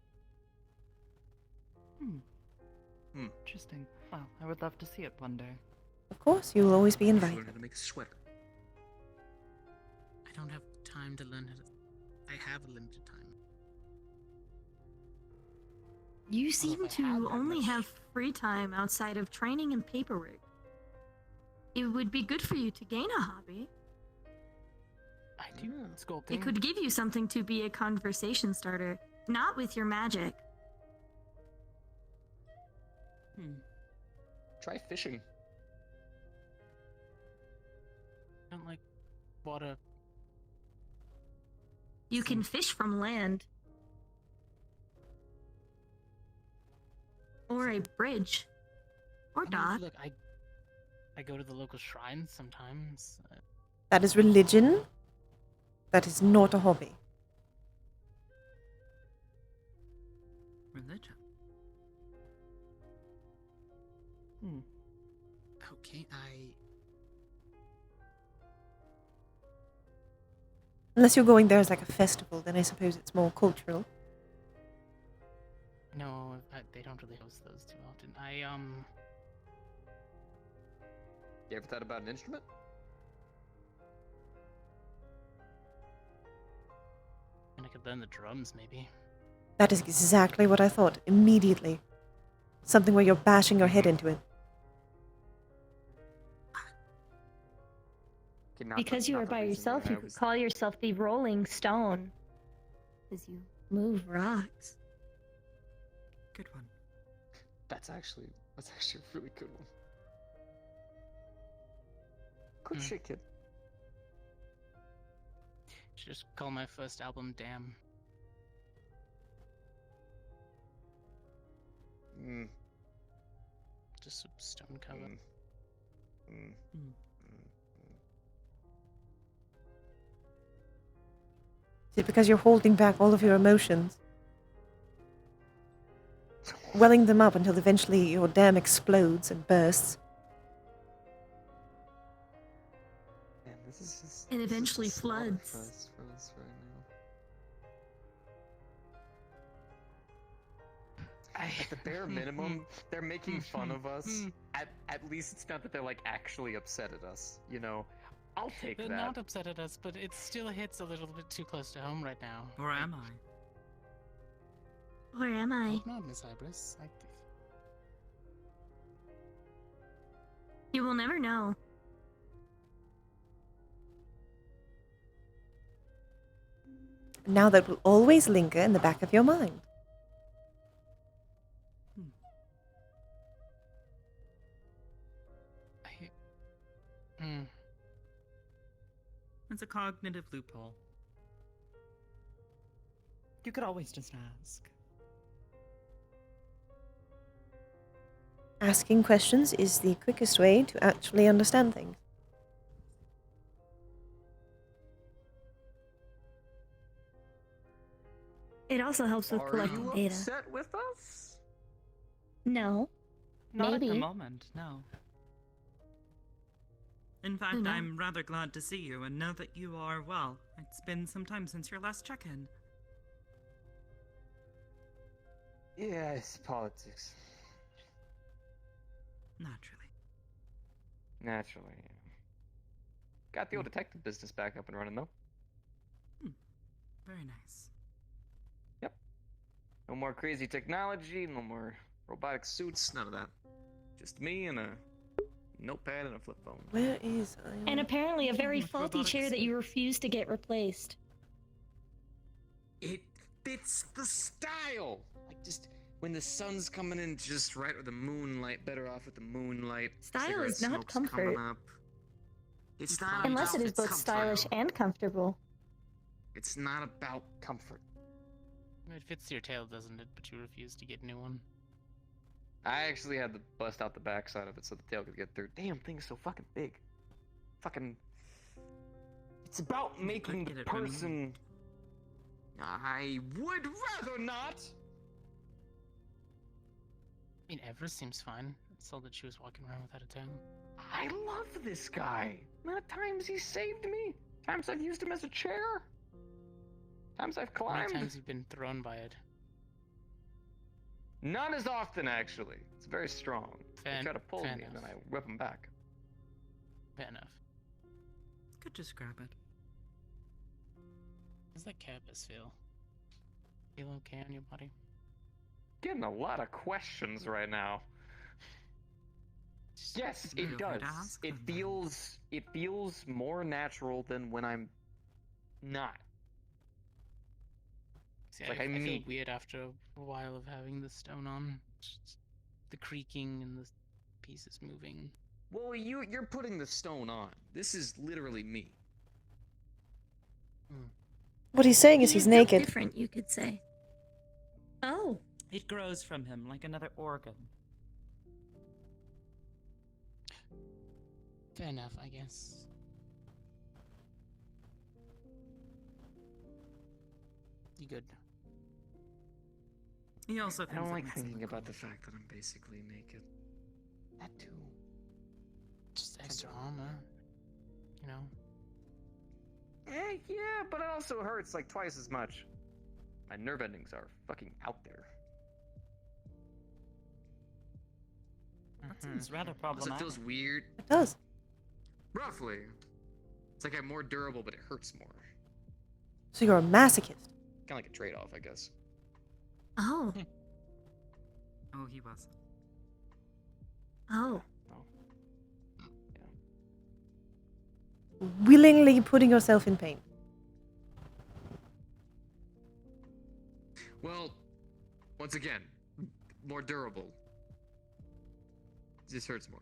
Interesting. Well, I would love to see it one day. Of course, you will always be You should invited. learn how to make a sweater. I don't have time to learn how to. I have a limited time. You seem if I had to that only much- have free time outside of training and paperwork. It would be good for you to gain a hobby. I do sculpting. It could give you something to be a conversation starter, not with your magic. Try fishing. I don't like water. You can fish from land. Or a bridge. Or I mean, dock. look, I go to the local shrine sometimes. That is religion. That is not a hobby. Religion. Okay, Unless you're going there as like a festival, then I suppose it's more cultural. no, they don't really host those too often. You ever thought about an instrument? I could learn the drums maybe. That is exactly what I thought immediately. Something where you're bashing your head into it. Okay, not Because the- you not are the by reason yourself, why I you could was- call yourself the Rolling Stone. Because you move rocks. Good one. That's actually a really good one. Good Hmm. shit, kid. Should just call my first album Damn. Mm, Just a stone cover. mm, mm, Hmm. mm. Is it because you're holding back all of your emotions? Welling them up until eventually your dam explodes and bursts? Man, this is just. It this is a eventually slaughter floods. fest for us right now. At the bare minimum, they're making fun of us. At least it's not that they're like actually upset at us. You know, I'll take They're that. not upset at us, but it still hits a little bit too close to home right now. Or am I? Where am I? Hope not, Miss Ibris. You will never know. Now that will always linger in the back of your mind. It's a cognitive loophole. You could always just ask. Asking questions is the quickest way to actually understand things. It also helps with Are collecting you data. upset with us? No. Not at the Maybe. moment, no. In fact, no. I'm rather glad to see you and know that you are well. It's been some time since your last check-in. Yeah, it's politics. Naturally. Naturally. Yeah. Got the old detective business back up and running though. Very nice. Yep. No more crazy technology, no more robotic suits, none of that. Just me and a notepad and a flip phone. Where is I? And apparently a very With faulty robotics. chair that you refuse to get replaced. It fits the style. Like just when the sun's coming in just right with the moonlight, better off with the moonlight. Style cigarette is not smoke's comfort. coming up. It's not Unless about it is both comfort. stylish and comfortable. It's not about comfort. It fits your tail, doesn't it? But you refuse to get a new one. I actually had to bust out the backside of it so the tail could get through. Damn thing's so fucking big. Fucking. It's about making get the it, Remy. person. I would rather not. I mean, Everest seems fine. I saw that she was walking around without a tail. I love this guy. Amount of times he saved me. Times I've used him as a chair. Times I've How many climbed. times you've been thrown by it? None as often, actually. It's very strong. They try to pull me, fair and enough. then I whip him back. Fair enough. Could just grab it. How's that carapace feel? Feel okay on your body? Getting a lot of questions right now. Yes, Feel it free does. to ask It them then. feels more natural than when I'm not. See, Like, I I feel mean- weird after a while of having the stone on. Just the creaking and the pieces moving. Well, you're putting the stone on. This is literally me. What he's saying is he's naked. Different, you could say. Oh. It grows from him like another organ. Fair enough, I guess. You good? He also I thinks don't it like makes him thinking look about the cool. fact that I'm basically naked. That too. Just extra armor. You know? Yeah, but it also hurts like twice as much. My nerve endings are fucking out there. That seems rather Also, it problematic. feels weird. It does. Roughly. It's like I'm more durable, but it hurts more. So you're a masochist. Kind of like a trade-off, I guess. Oh. Oh, he was. Oh. Willingly putting yourself in pain. Well, once again, more durable. just hurts more.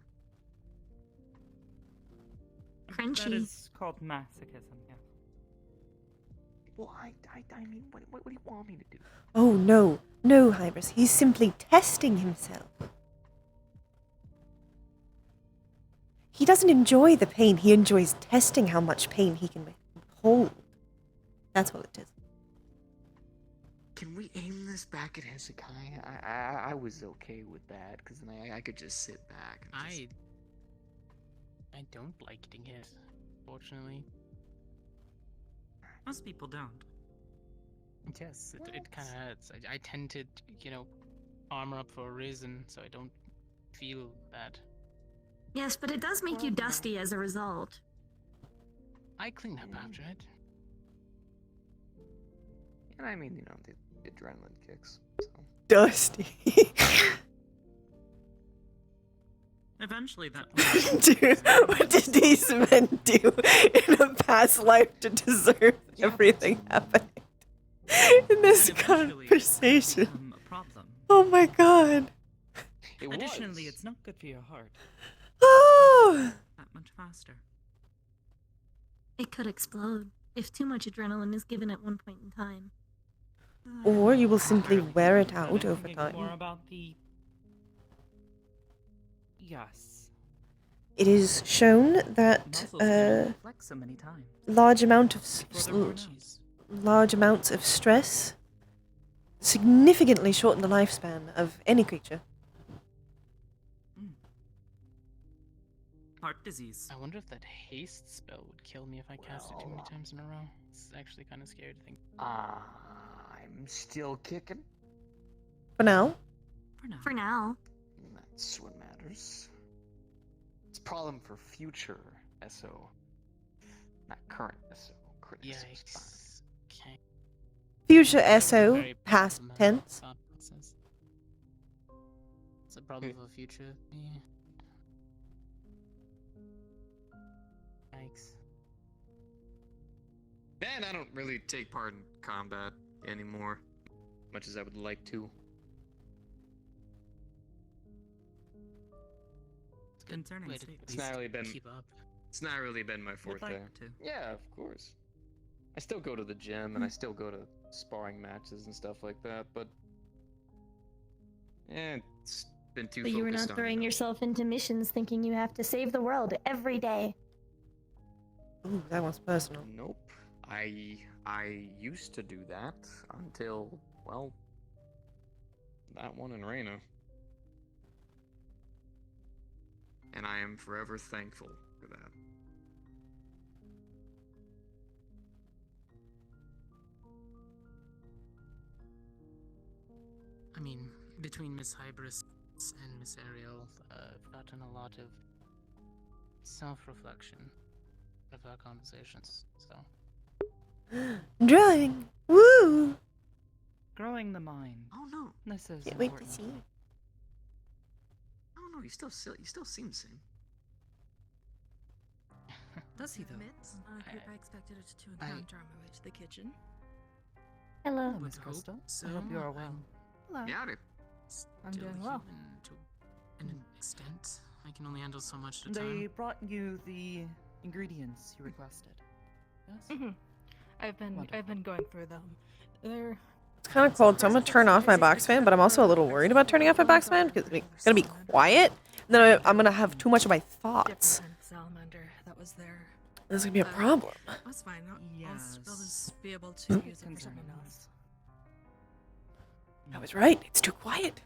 That Crunchy. is called masochism, yeah. Well, I mean, what do you want me to do? Oh, no. No, Hybris. He's simply testing himself. He doesn't enjoy the pain. He enjoys testing how much pain he can hold. That's what it is. Can we aim this back at Hezekiah? I was okay with that, because then I could just sit back. And just... I don't like getting hit, fortunately. Most people don't. Yes, it kind of hurts. I tend to, armor up for a reason, so I don't feel that. Yes, but it does make you dusty as a result. I clean up after it. And I mean, the adrenaline kicks. So. Dusty. Eventually that Dude, what did these men do in a past life to deserve everything happening in this And eventually conversation? become a problem. Oh my god. Additionally, it's not good for your heart. Oh. That much faster. It could explode if too much adrenaline is given at one point in time. Or you will simply wear it I'm out over thinking more time. about the... Yes. It is shown that Muscles can only flex so many times. large amounts of stress significantly shorten the lifespan of any creature. Heart disease. I wonder if that haste spell would kill me if I cast it too many times in a row. It's actually kind of scary to think. I'm still kicking. For now. For now. That's what matters. It's a problem for future SO, not current SO. Criticism. Yikes. Okay. Future SO, Very past problematic tense. thought process. It's a problem for future. Yeah. Yikes. And I don't really take part in combat anymore, much as I would like to. It's concerning Wait, state. It's not really been. Keep up. It's not really been my Would forte. like to. Yeah, of course. I still go to the gym and I still go to sparring matches and stuff like that, but it's been too. But you were focused not on, throwing yourself into missions thinking you have to save the world every day. Ooh, that was personal. Nope. I used to do that until, well, that one in Reina. And I am forever thankful for that. I mean, between Miss Hybris and Miss Ariel, I've gotten a lot of self-reflection of our conversations, so... Drawing! Woo! Growing the mind. Oh no. This is Can't wait to important. see. Oh no, you still seem the same. Does he though? I expected it to encounter on my way to the kitchen. Hello. Hello, Miss Hope Crystal. so. I hope you are well. Hello. Yeah, dude. I'm Still doing well. human to an extent. I can only handle so much at a They time. brought you the ingredients you requested. Yes? Mm-hmm. I've been going through them. They're It's kind of cold, so I'm gonna turn off my box fan, but I'm also a little worried about turning off my box fan because it's gonna be quiet. And then I'm gonna have too much of my thoughts. different salamander that was there. This is gonna be a problem. That's fine. I'll just be able to use it for Concerning someone else. us. I was right. It's too quiet.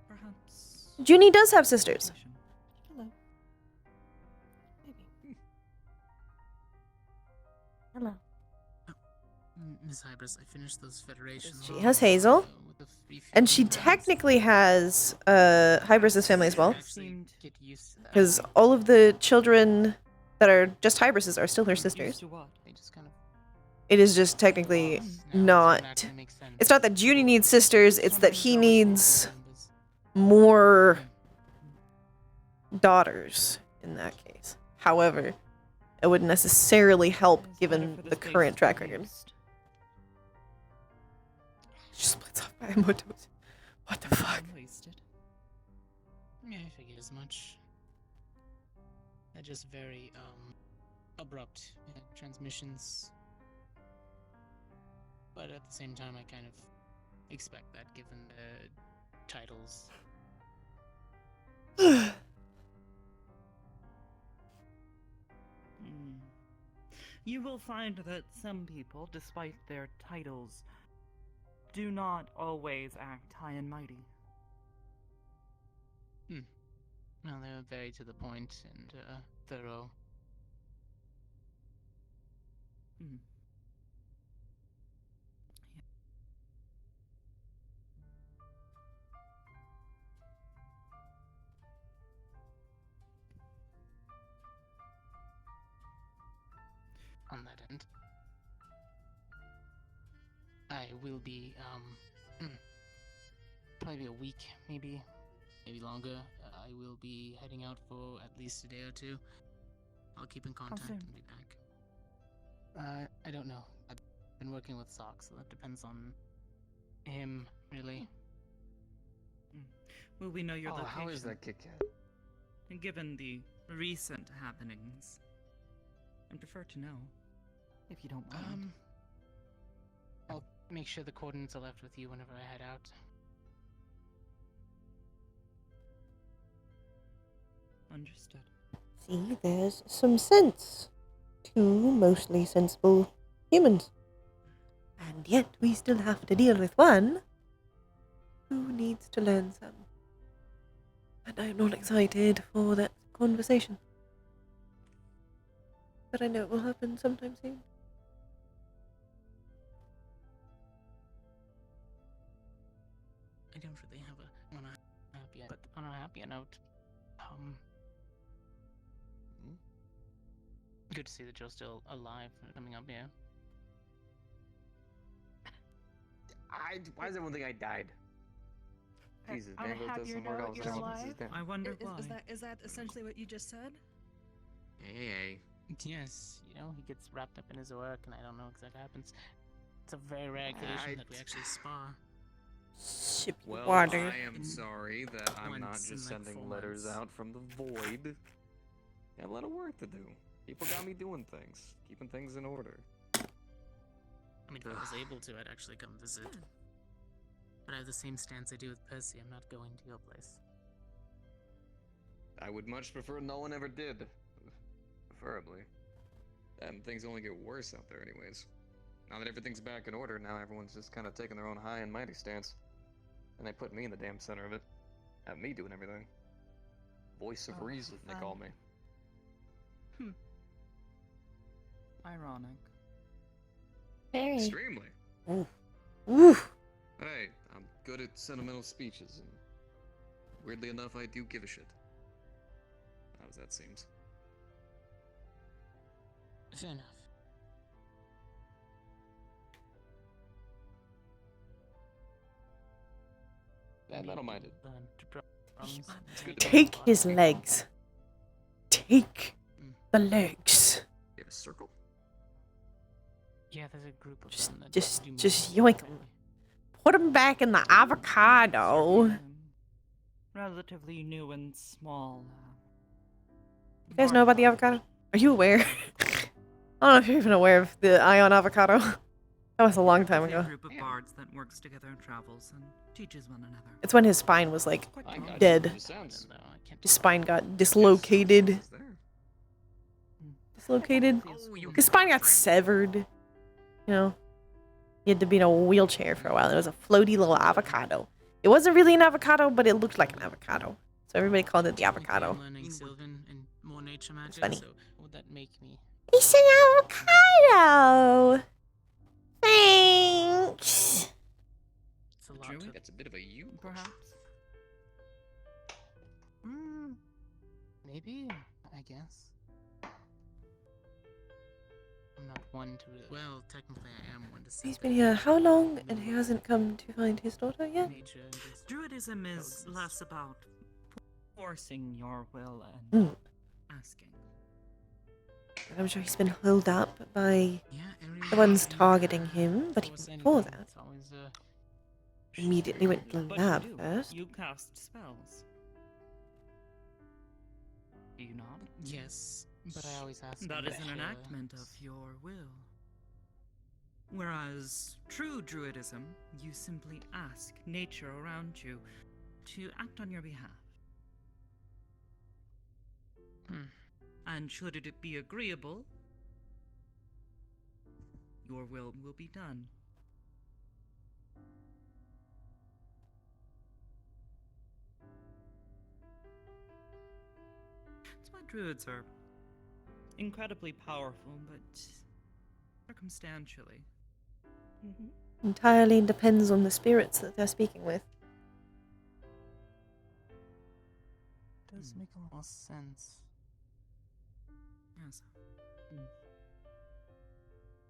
Perhaps. Junie does have sisters. Hello. Maybe. Hello. Miss Hybris, I finished those Federation. She laws, has Hazel, with the free and she fusion rounds. technically has Hybris' family as well. Actually get used to that. Because all of the children that are just Hybris' are still her Used sisters. to what? They just kind of It is just technically now it's gonna not. actually make sense. It's not that Junie needs sisters, it's that he needs more daughters in that case. However, it wouldn't necessarily help It's given better for the space current to track be record. used. She splits off by Emotos. What the fuck? Wasted. Yeah, I figured as much. They're just very abrupt transmissions. But at the same time, I kind of expect that given the titles. You will find that some people, despite their titles, do not always act high and mighty. Well, they were very to the point and thorough. On that end. I will be, probably a week, maybe longer. I will be heading out for at least a day or two. I'll keep in contact and be back. I don't know. I've been working with Sock, so that depends on him, really. Will we know your location? How is that Kit Kat? And given the recent happenings, I'd prefer to know, if you don't mind. I'll make sure the coordinates are left with you whenever I head out. Understood. See, there's some sense. Two mostly sensible humans. And yet we still have to deal with one who needs to learn some. And I'm not excited for that conversation. But I know it will happen sometime soon. I don't really have on a happy, but on a happier note, good to see that you're still alive and coming up here. Why does everyone think I died? Jesus, On man, a go tell happier some more note, else. you're alive? I wonder why. Is that essentially what you just said? Hey. Yes, you know, he gets wrapped up in his work, and I don't know exactly what happens. It's a very rare occasion that we actually spar. Ship Well, water. I am sorry that I'm not Once in, just like, sending 4 letters months. out from the void. I have a lot of work to do. People got me doing things, keeping things in order. I mean, if I was able to, I'd actually come visit. But I have the same stance I do with Percy. I'm not going to your place. I would much prefer no one ever did. Preferably. And things only get worse out there anyways. Now that everything's back in order, now everyone's just kind of taking their own high and mighty stance. And they put me in the damn center of it. Have me doing everything. Voice of reason, they call me. Ironic. Very. Extremely. Ooh. Hey, I'm good at sentimental speeches, and weirdly enough, I do give a shit. How's that seems? Fair enough. And I don't mind it. It's good to Take his legs. Take the legs. You have a circle? Yeah, there's a group of them that Just do yoink him. Put him back in the avocado. Relatively new and small. You guys know about the avocado? Are you aware? I don't know if you're even aware of the Ion avocado. That was a long time A ago. group of bards that works together and travels and teaches one another. It's when his spine was like I got you. dead. It sounds. His spine got dislocated. Is there? Dislocated. Oh, you His spine got severed. You know, he had to be in a wheelchair for a while. It was a floaty little avocado. It wasn't really an avocado, but it looked like an avocado. So everybody called it the avocado. I'm learning Sylvan and more nature magic, funny. so would that make me? It's an avocado. Thanks. It's a lot Druid? to... That's a bit of a you. Perhaps. Maybe, I guess. I'm not one to... Well, technically I am one to say He's been here how long, and he hasn't come to find his daughter yet? Nature and just... Druidism is Coexist. less about forcing your will and asking. I'm sure he's been held up by Yeah, the ones targeting him, but even before that. It's always immediately went to the But lab you do. first. You cast spells. Do you not? Yes, but I always ask. That is an Alicia. enactment of your will. Whereas true druidism, you simply ask nature around you to act on your behalf. And should it be agreeable, your will be done. That's why druids are incredibly powerful, but circumstantially. Entirely depends on the spirits that they're speaking with. Does make a lot of sense. Yes.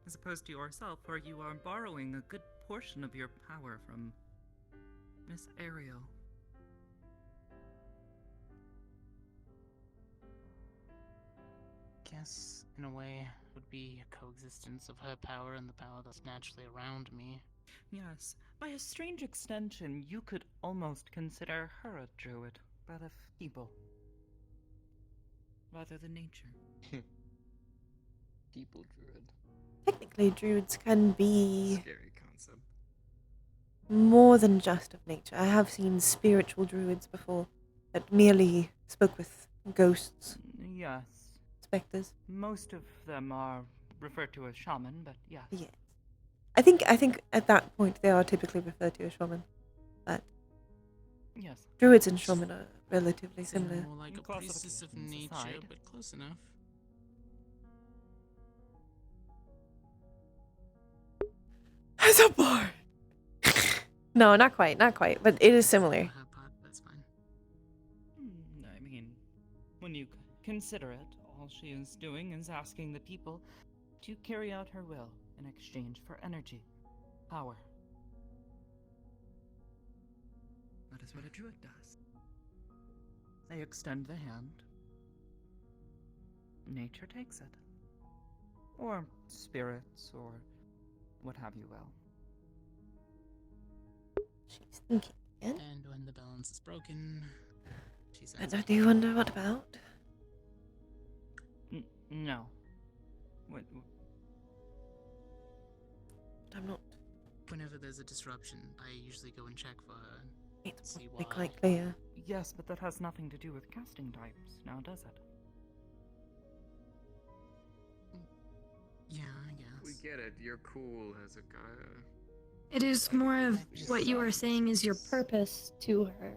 As opposed to yourself, where you are borrowing a good portion of your power from Miss Ariel. Guess, in a way, it would be a coexistence of her power and the power that's naturally around me. Yes, by a strange extension, you could almost consider her a druid, but of people, rather than nature. People druid. Technically, druids can be Scary concept. more than just of nature. I have seen spiritual druids before that merely spoke with ghosts, Yes. specters. Most of them are referred to as shaman, but yes. Yes. I think at that point they are typically referred to as shaman. But Yes. druids and shaman are relatively Seem similar. more like a priestess of Classifications nature, aside. but close enough. As a bar. No, not quite, but it is similar. Her part, that's fine. I mean, when you consider it, all she is doing is asking the people to carry out her will in exchange for energy, power. That is what a druid does. They extend the hand. Nature takes it. Or spirits, or what have you will. She's thinking again. And when the balance is broken, she And sends I it. do wonder what about. No. What? I'm not. Whenever there's a disruption, I usually go and check for her. It's See probably why. quite clear. Yes, but that has nothing to do with casting types, now does it? Yeah, I guess. We get it. You're cool, Hezekiah. It is more of what you are saying is your purpose to her.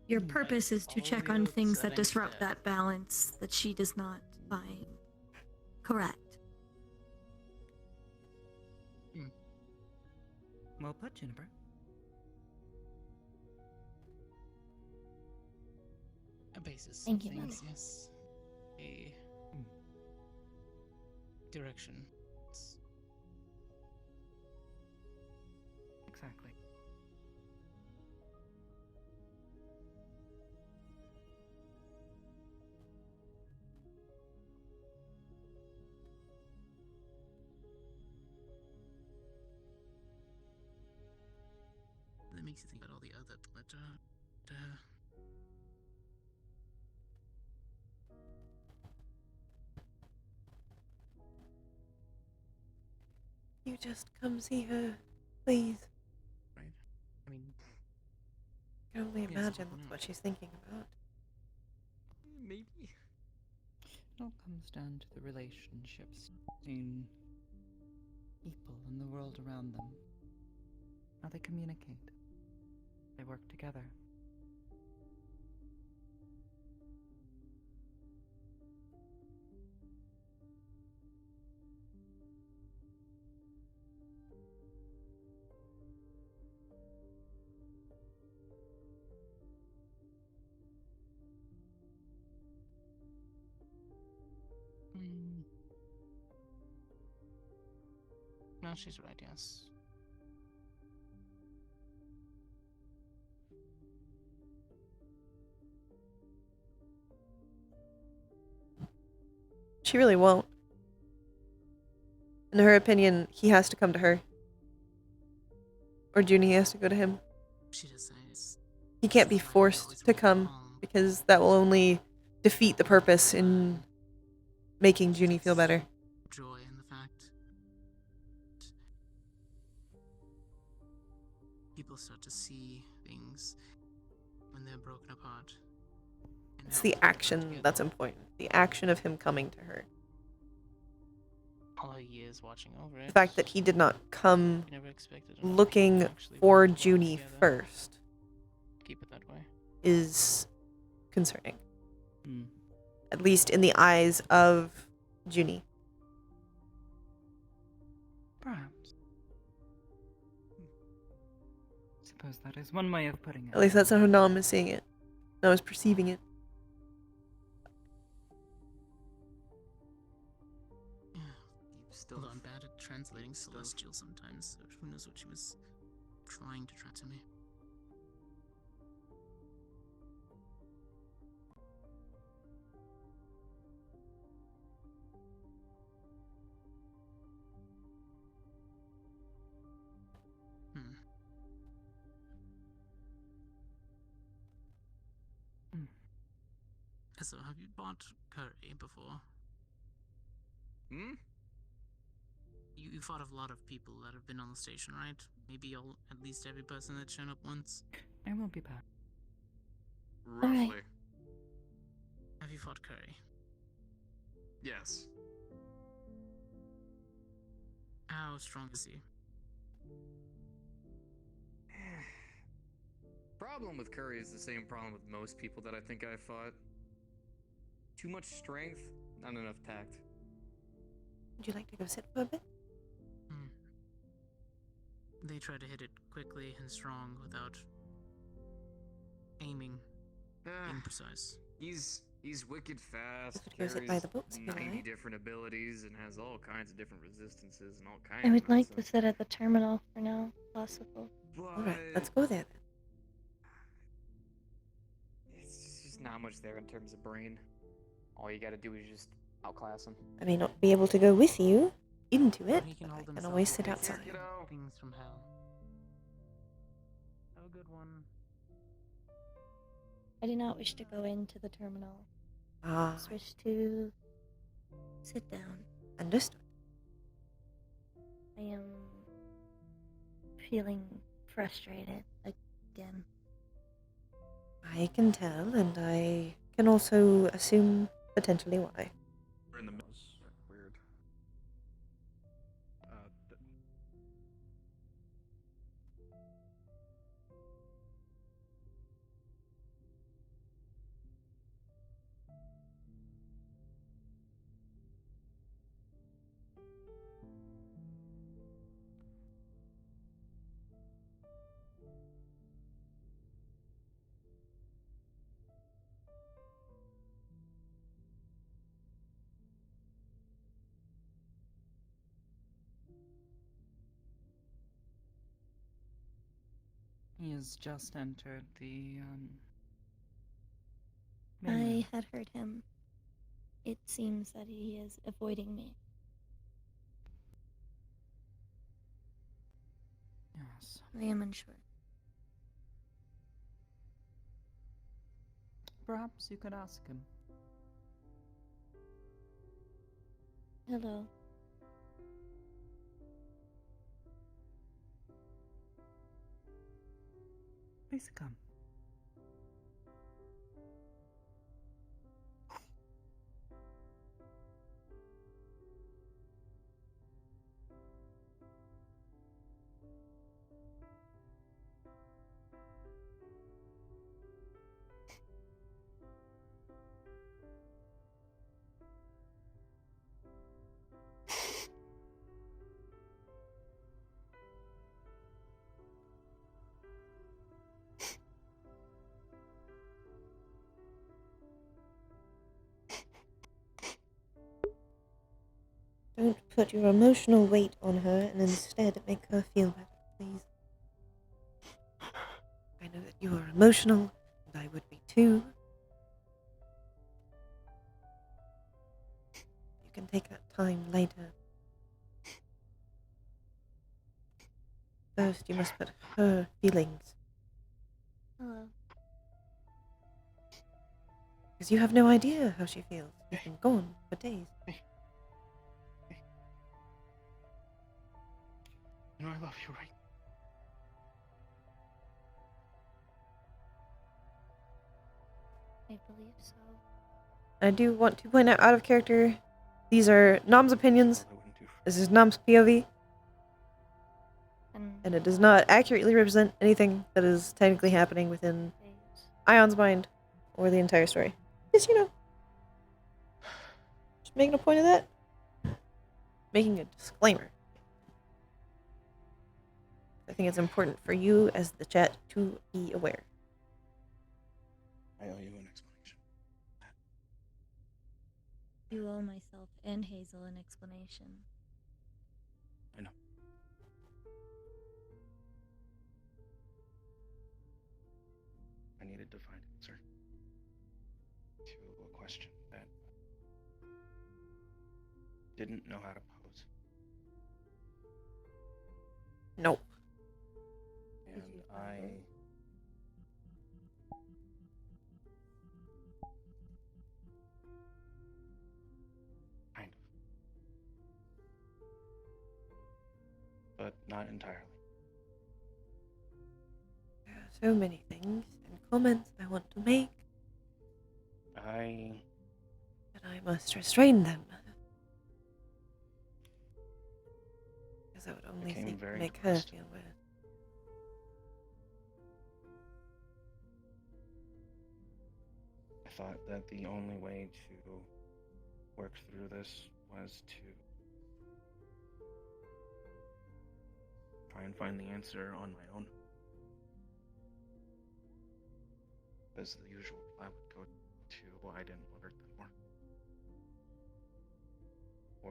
Your purpose is to check on things that disrupt that balance that she does not find correct. Well put, Jennifer. A basis. Thank you, Things, Mother. yes. A direction. Exactly. That makes you think about all the other You just come see her, please. right? I mean, I can only Yes, imagine why that's not? what she's thinking about. Maybe. It all comes down to the relationships between people and the world around them. How they communicate. They work together. No, she's right, yes. She really won't. In her opinion, he has to come to her. Or Junie has to go to him. She does say it's He can't be forced to come because that will only defeat the purpose in making Junie feel better. joy in the fact people start to see things when they're broken apart. And It's help the to get back action together. that's important. The action of him coming to her. All her years watching over it. The fact that he did not come You never expected enough looking people to actually for work Junie together. first Keep it that way. is concerning. Hmm. At least in the eyes of Junie. Perhaps. Suppose that is one way of putting it. At least that's how Nam is seeing it. Nam is perceiving it. Yeah. Although I'm bad at translating celestial sometimes, so who knows what she was trying to try to me. So, have you bought curry before? Hmm? You fought a lot of people that have been on the station, right? Maybe at least every person that's shown up once? I won't be back. Roughly. Alright. Have you fought curry? Yes. How strong is he? Problem with Curry is the same problem with most people that I think I fought. Too much strength, not enough tact. Would you like to go sit for a bit? They try to hit it quickly and strong without aiming, being precise. He's wicked fast. You could go sit by the carries books if you 90 like. different abilities and has all kinds of different resistances and all kinds I of would like to nonsense. sit at the terminal for now, if possible. Alright, let's go there then. It's just not much there in terms of brain. All you gotta do is just outclass him. I may not be able to go with you into it, He can but hold I can himself always up sit against outside. Things from hell. Have a good one. I do not wish to go into the terminal. Ah, Just wish to sit down. understood. I am feeling frustrated again. I can tell, and I can also assume potentially why. We're in the middle. Weird. He has just entered the, I menu. had heard him. It seems that he is avoiding me. Yes. I am unsure. Perhaps you could ask him. Hello. Please come. Don't put your emotional weight on her and instead make her feel better, please. I know that you are emotional, and I would be too. You can take that time later. First, you must put her feelings. Hello. Because you have no idea how she feels. You've been gone for days. You know I love you, right? I believe so. I do want to point out of character, these are Nom's opinions. This is Nom's POV. And it does not accurately represent anything that is technically happening within Ion's mind or the entire story. Just, just making a point of that. Making a disclaimer. I think it's important for you as the chat to be aware. I owe you an explanation. You owe myself and Hazel an explanation. I know. I needed to find an answer to a question that didn't know how to pose. No. And I kind of. But not entirely. There are so many things and comments I want to make, but I must restrain them. Because I would only Became think to very make her depressed. feel worse. I thought that the only way to work through this was to try and find the answer on my own. As the usual, I would go to why I didn't hurt them more.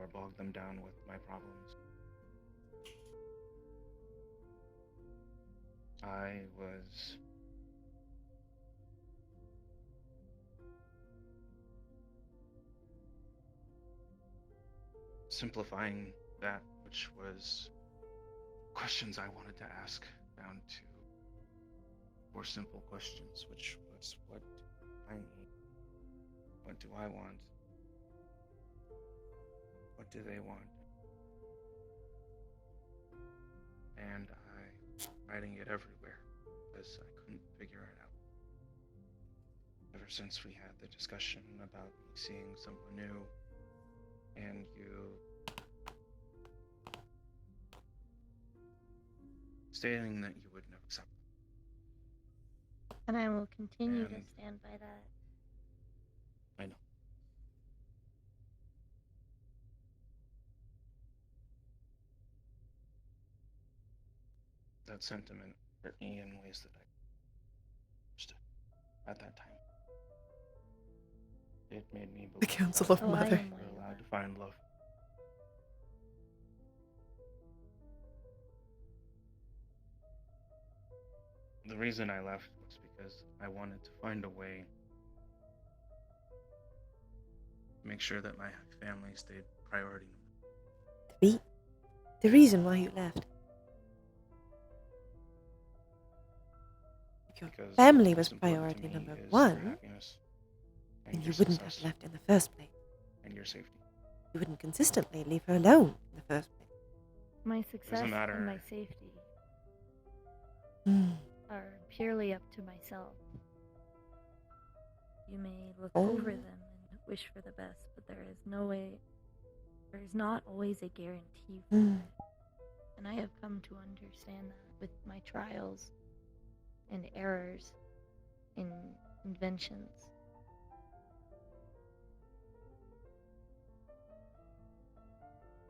Or bog them down with my problems. I was simplifying that which was questions I wanted to ask down to more simple questions, which was what do I need? What do I want? What do they want? And I writing it everywhere because I couldn't figure it out. Ever since we had the discussion about me seeing someone new and you stating that you would never accept them. And I will continue to And- stand by that. I know. That sentiment hurt me in ways that I understood at that time. It made me believe The Council that of Oh, I Mother. am we're allowed to find love. The reason I left was because I wanted to find a way to make sure that my family stayed priority. The reason why you left. If your Because family was what's important to priority me number is your one, happiness and then your you wouldn't success have left in the first place. and your safety. You wouldn't consistently leave her alone in the first place. My success matter. and my safety Hmm. are purely up to myself. You may look Oh. over them and wish for the best, but there is not always a guarantee for Hmm. it. And I have come to understand that with my trials and errors in inventions.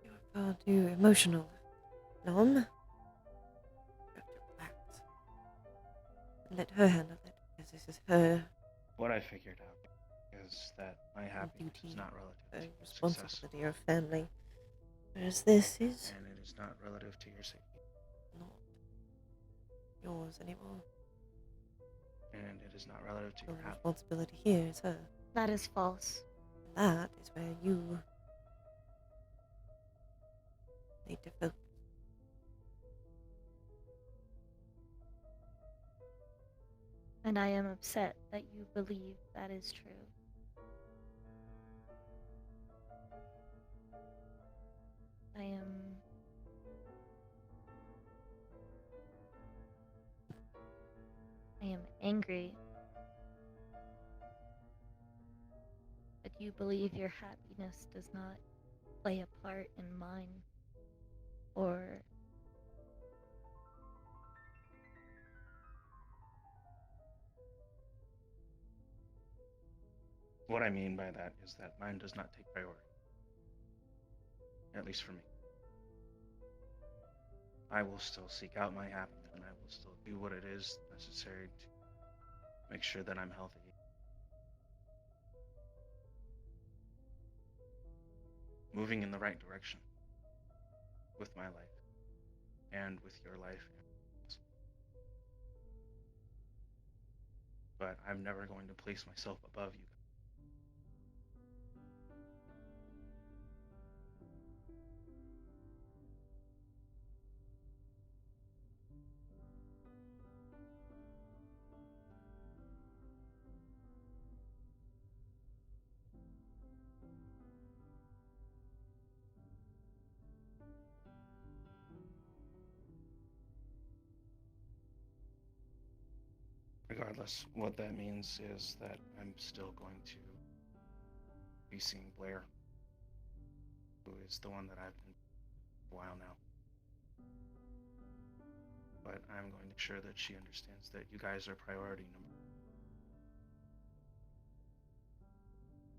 You are far too emotional, Nom. You have to relax. And let her handle it, because this is her What I figured out is that my happiness duty, is not relative her to your success, responsibility, her family. Whereas this is and it is not relative to your safety, not yours anymore. and it is not relative to Your your happiness. responsibility here is her. That is false. That is where you need to focus. And I am upset that you believe that is true. I am angry that you believe your happiness does not play a part in mine, or What I mean by that is that mine does not take priority. At least for me. I will still seek out my happiness, and I will still do what it is necessary to make sure that I'm healthy. Moving in the right direction with my life and with your life. But I'm never going to place myself above you. Regardless, what that means is that I'm still going to be seeing Blair, who is the one that I've been for a while now. But I'm going to make sure that she understands that you guys are priority number.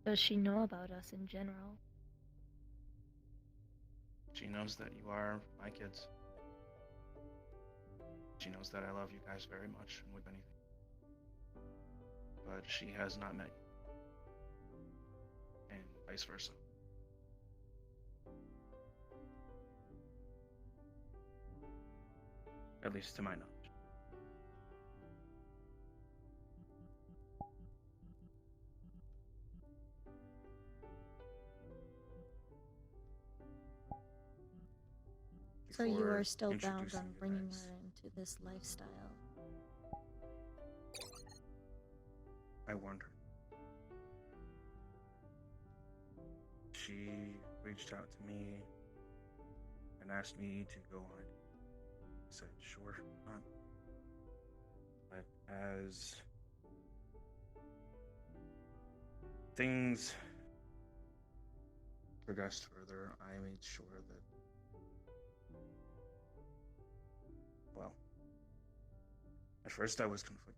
does she know about us in general? She knows that you are my kids. She knows that I love you guys very much and would anything. But she has not met you. And vice versa. At least to my knowledge. So you Before are still bound introducing on you bringing guys, her into this lifestyle. I warned her. She reached out to me and asked me to go on it. I said, sure, not. But as things progressed further, I made sure that, well, at first I was conflicted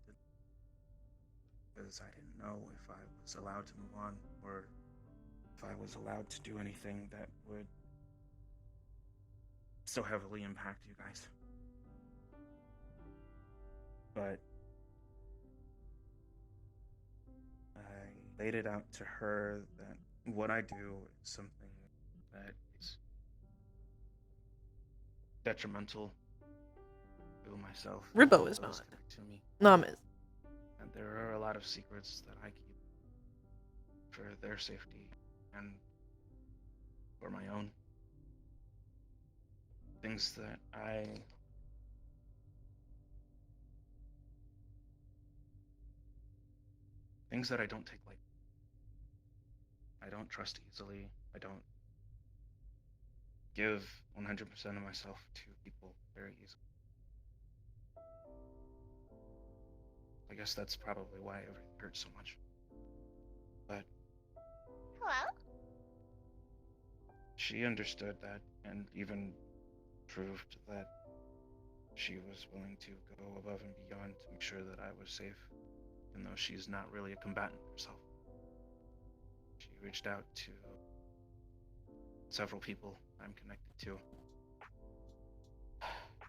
because I didn't know if I was allowed to move on or if I was allowed to do anything that would so heavily impact you guys. But I laid it out to her that what I do is something that is detrimental to myself. Ribbo is those not. connect to me. Nom is. And there are a lot of secrets that I keep for their safety and for my own. Things that I don't take lightly. I don't trust easily. I don't give 100% of myself to people very easily. I guess that's probably why everything hurts so much. But Hello? she understood that and even proved that she was willing to go above and beyond to make sure that I was safe, even though she's not really a combatant herself. She reached out to several people I'm connected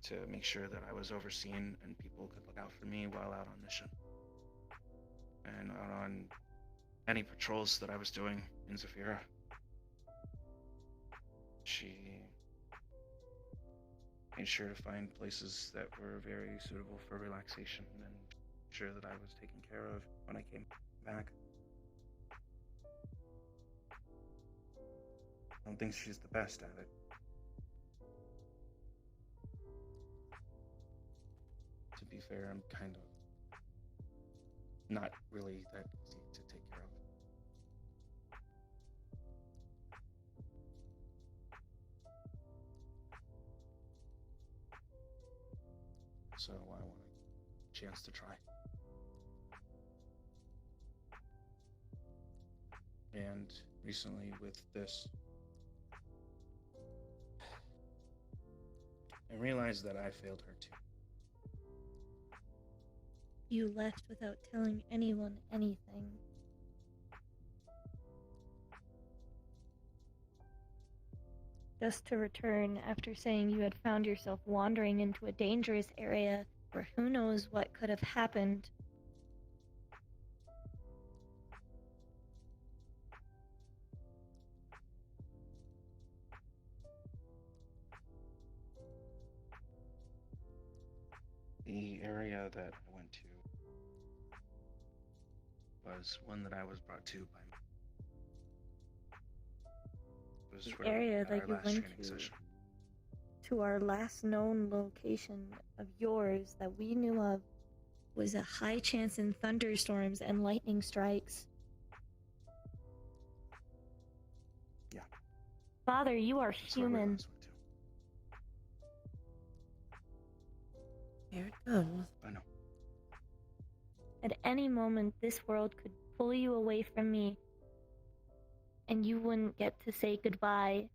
to make sure that I was overseen and people could look out for me while out on mission. And on any patrols that I was doing in Zafira, she made sure to find places that were very suitable for relaxation and sure that I was taken care of when I came back. I don't think she's the best at it. To be fair, I'm kind of not really that easy to take care of. So I want a chance to try. And recently with this, I realized that I failed her too. You left without telling anyone anything. Just to return after saying you had found yourself wandering into a dangerous area where who knows what could have happened. The area that I went to was one that I was brought to by me. It was The for area that our you last went training session. to our last known location of yours that we knew of was a high chance in thunderstorms and lightning strikes. Yeah. Father, you are That's where we human. last went to. Here it comes. I know. At any moment, this world could pull you away from me, and you wouldn't get to say goodbye.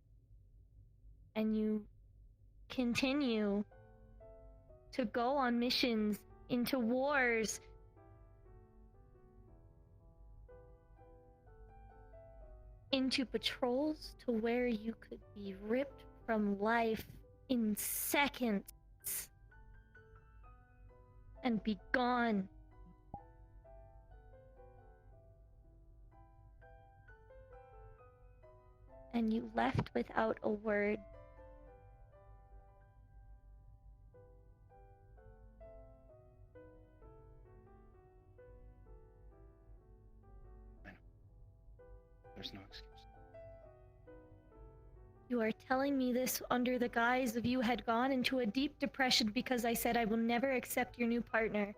And you continue to go on missions into wars. Into patrols to where you could be ripped from life in seconds and be gone. And you left without a word. I know. There's no excuse. You are telling me this under the guise of you had gone into a deep depression because I said I will never accept your new partner.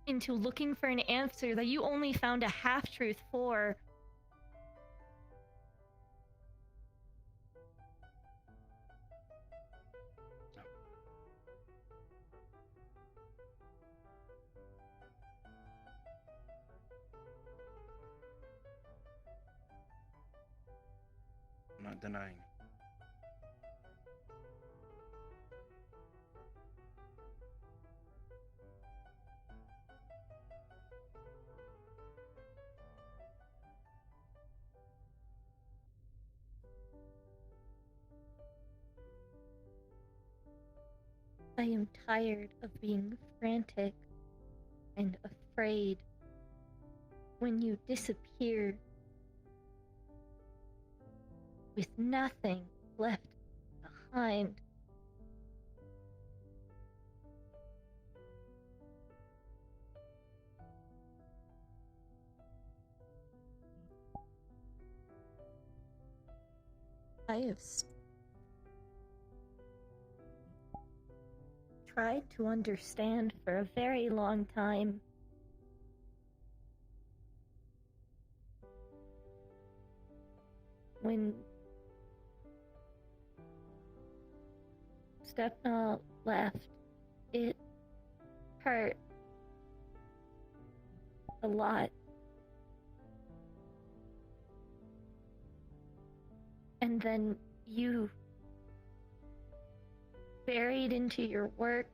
Into looking for an answer that you only found a half-truth for. No. I'm not denying it. I am tired of being frantic and afraid when you disappear with nothing left behind. I have tried to understand for a very long time. When Stepna left, it hurt a lot. And then you buried into your work.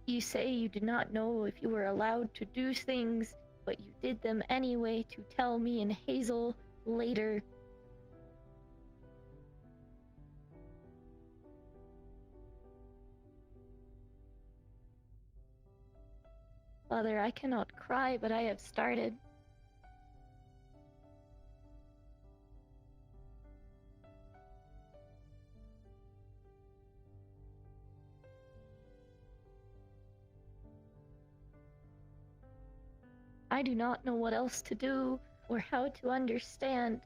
You say you did not know if you were allowed to do things, but you did them anyway to tell me and Hazel later. Father, I cannot cry, but I have started. I do not know what else to do or how to understand.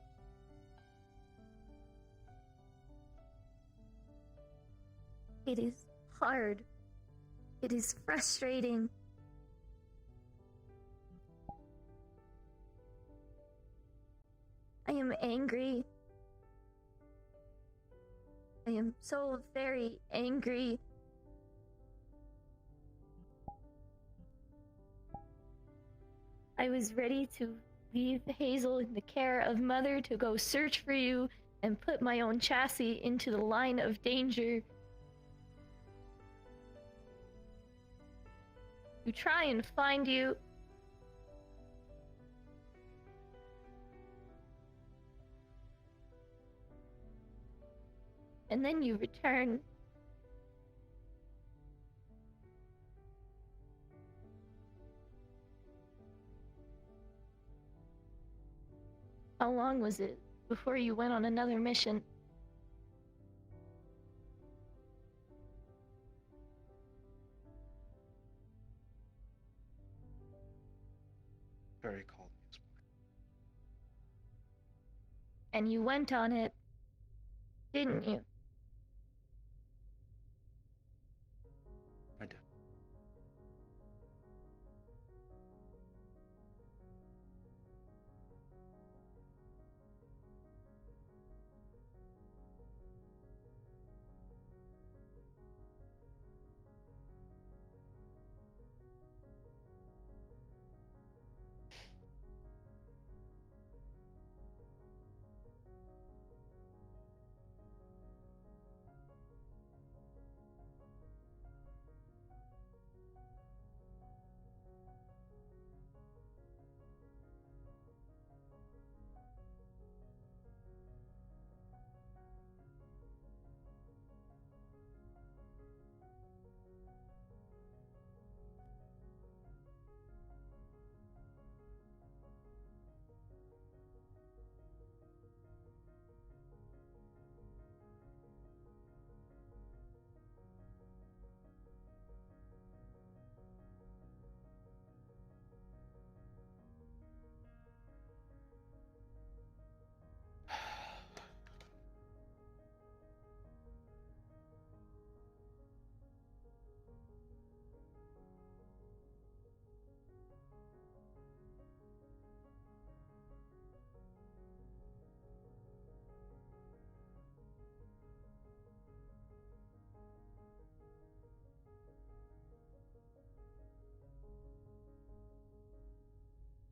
It is hard. It is frustrating. I am angry. I am so very angry. I was ready to leave Hazel in the care of Mother to go search for you and put my own chassis into the line of danger. To try and find you. And then you return. How long was it before you went on another mission? Very called me as And you went on it, didn't you? I did.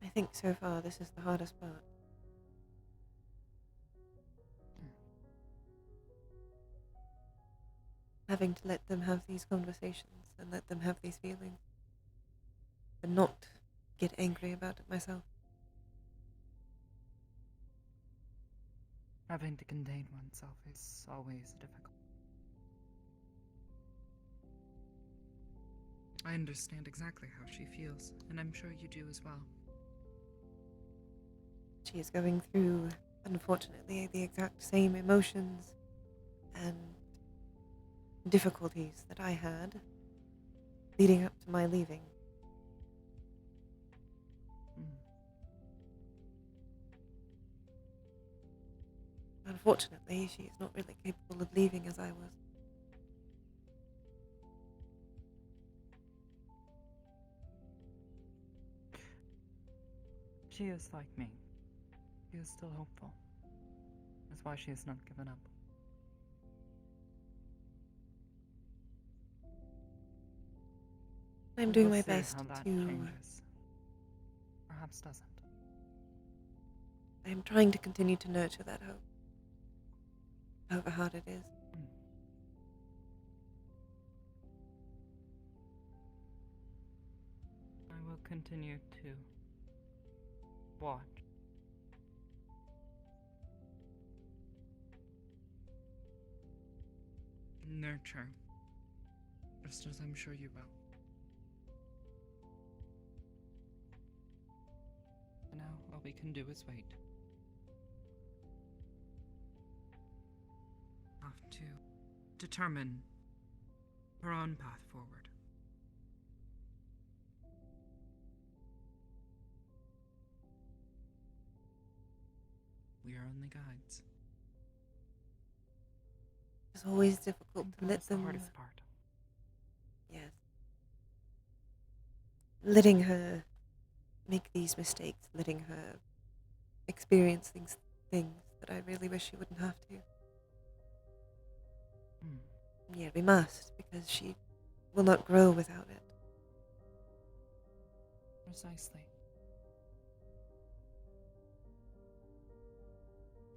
I think so far this is the hardest part. Having to let them have these conversations and let them have these feelings. And not get angry about it myself. Having to contain oneself is always difficult. I understand exactly how she feels, and I'm sure you do as well. She is going through, unfortunately, the exact same emotions and difficulties that I had leading up to my leaving. Unfortunately, she is not really capable of leaving as I was. She is like me. She is still hopeful. That's why she has not given up. I'm doing We'll my see best how that to... changes. Perhaps doesn't. I'm trying to continue to nurture that hope. However hard it is. I will continue to watch. Nurture. Just as I'm sure you will. For now, all we can do is wait. Have to determine her own path forward. We are only guides. It's always difficult to let That's the them. hardest part. Yes. Letting her make these mistakes, letting her experience things that I really wish she wouldn't have to. Yeah, we must, because she will not grow without it. Precisely.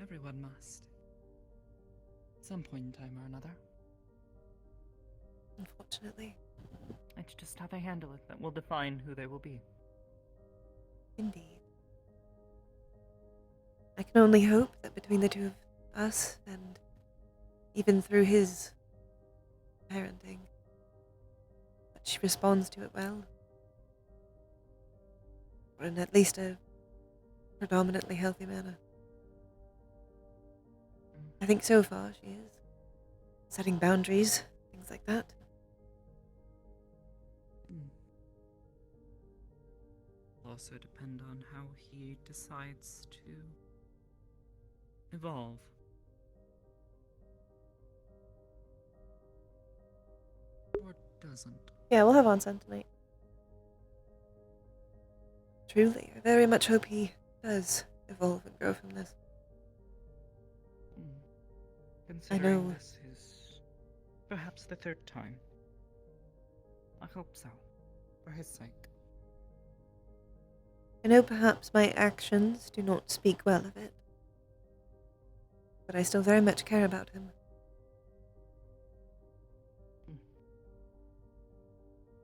Everyone must. At some point in time or another. Unfortunately. It's just how they handle it that will define who they will be. Indeed. I can only hope that between the two of us, and even through his parenting, that she responds to it well. Or in at least a predominantly healthy manner. I think so far she is. Setting boundaries, things like that. Will also depend on how he decides to evolve. Or doesn't. Yeah, we'll have onsen tonight. Truly, I very much hope he does evolve and grow from this. Considering this is perhaps the third time. I hope so, for his sake. I know perhaps my actions do not speak well of it, but I still very much care about him.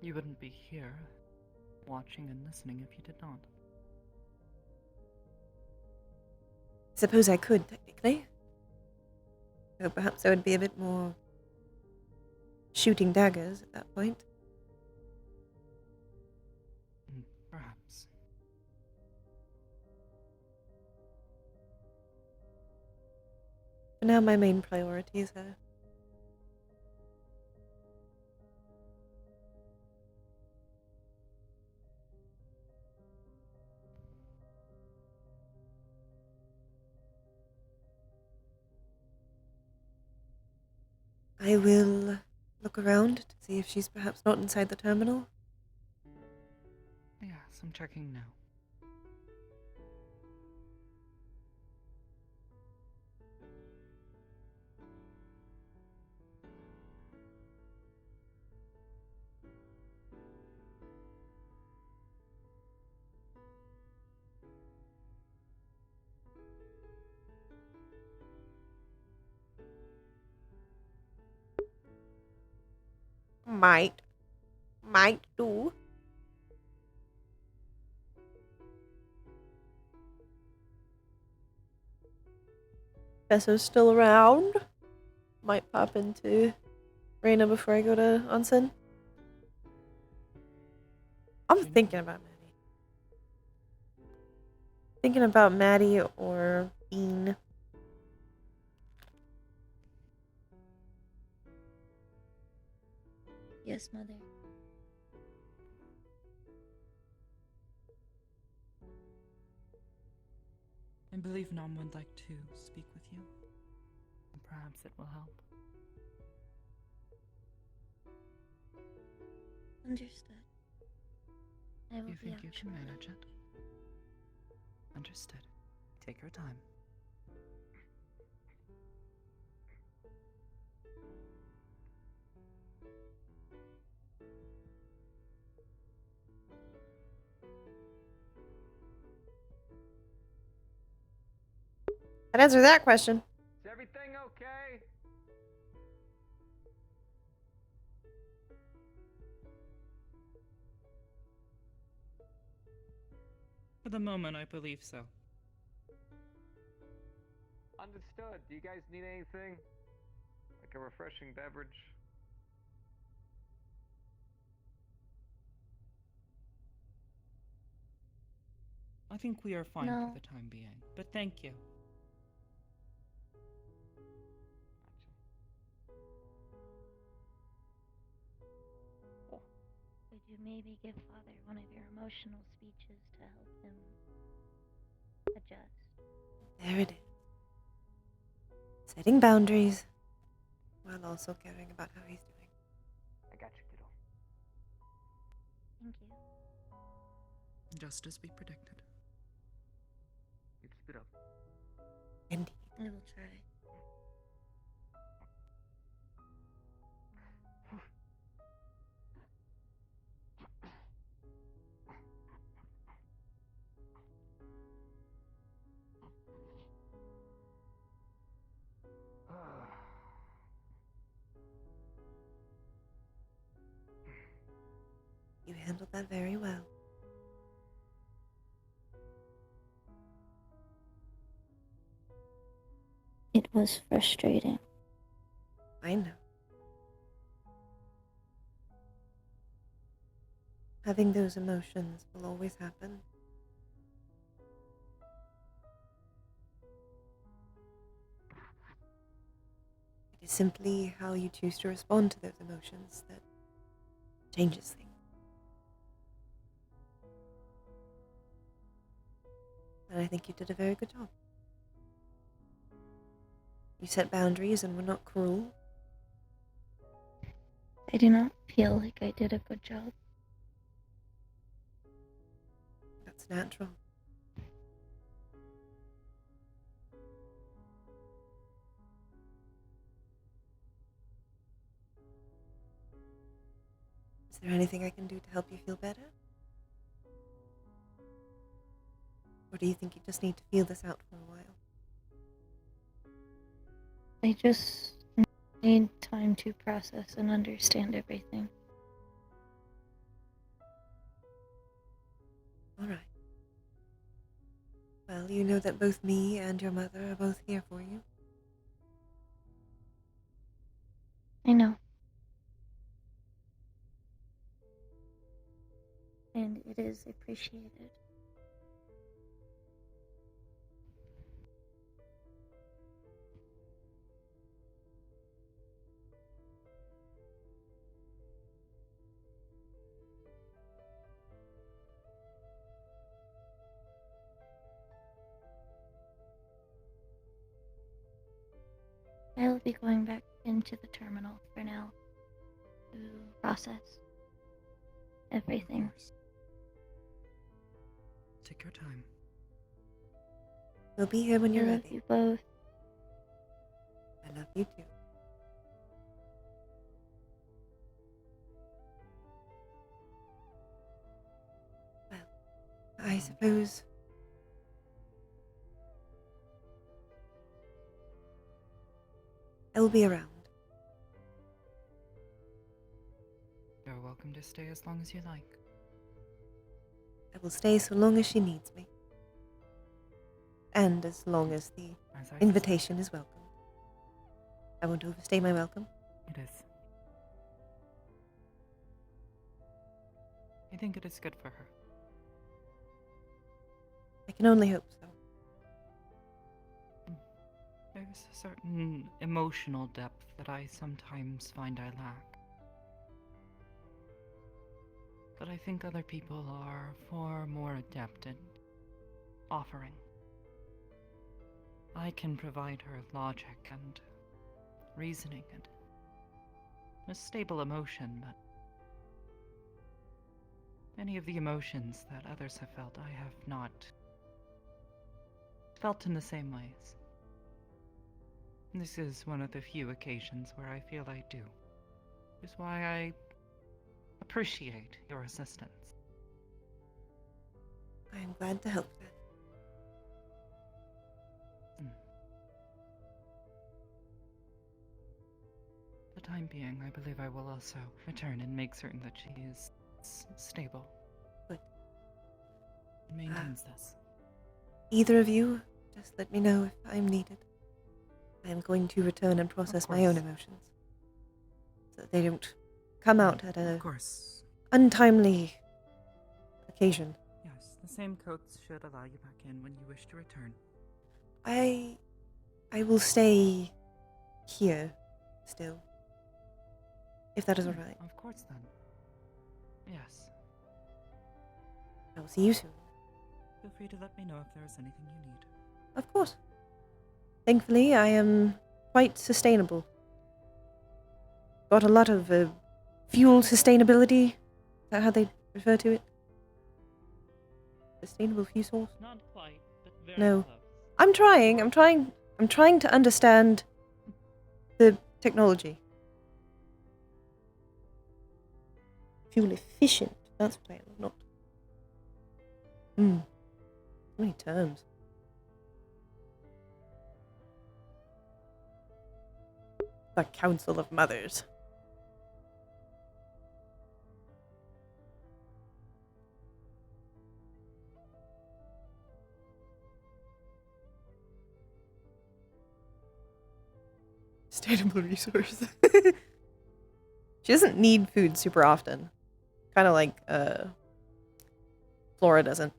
You wouldn't be here, watching and listening if you did not. I suppose I could, technically. Though perhaps I would be a bit more shooting daggers at that point. Perhaps. For now, my main priority is her. I will look around to see if she's perhaps not inside the terminal. Yes, I'm checking now. Might do. Besso's still around. Might pop into Reina before I go to onsen. I'm thinking about Maddie. Thinking about Maddie or Bean. Yes, Mother. I believe Nom would like to speak with you. And perhaps it will help. Understood. I will You be think you can out manage it? Understood. Take your time. That answers that question. Is everything okay? For the moment, I believe so. Understood. Do you guys need anything? Like a refreshing beverage? I think we are fine No. for the time being, but thank you. Could you maybe give Father one of your emotional speeches to help him adjust? There it is. Setting boundaries. while also caring about how he's doing. I got you, kiddo. Thank you. Just as we predicted. You keep it up. Indeed. I will try. You handled that very well. It was frustrating. I know. Having those emotions will always happen. It is simply how you choose to respond to those emotions that changes things. And I think you did a very good job. You set boundaries and were not cruel. I do not feel like I did a good job. That's natural. Is there anything I can do to help you feel better? Or do you think you just need to feel this out for a while? I just need time to process and understand everything. All right. Well, you know that both me and your mother are both here for you. I know. And it is appreciated. I will be going back into the terminal for now to process everything. Take your time. We'll be here when I you're love ready. you both. I love you too. Well, I suppose I'll be around. You're welcome to stay as long as you like. I will stay so long as she needs me. And as long as the As I invitation is welcome. I won't overstay my welcome. It is. I think it is good for her. I can only hope so. There's a certain emotional depth that I sometimes find I lack. That I think other people are far more adept at offering. I can provide her logic and reasoning and a stable emotion, but many of the emotions that others have felt, I have not felt in the same ways. This is one of the few occasions where I feel I do. Which is why I appreciate your assistance. I am glad to help then. For the time being, I believe I will also return and make certain that she is stable. Good. And maintains this. Either of you, just let me know if I'm needed. I am going to return and process my own emotions. So that they don't come out at a Of course. untimely occasion. Yes, the same coats should allow you back in when you wish to return. I will stay here still. If that is alright. Of course then. Yes. I will see you soon. Feel free to let me know if there is anything you need. Of course. Thankfully, I am quite sustainable. got a lot of fuel sustainability. Is that how they refer to it? Sustainable fuel source? Not quite, but very No. close. I'm trying to understand the technology. Fuel efficient. That's what I am, not. So many terms. The Council of Mothers. Sustainable resource. She doesn't need food super often. Kind of like Flora doesn't.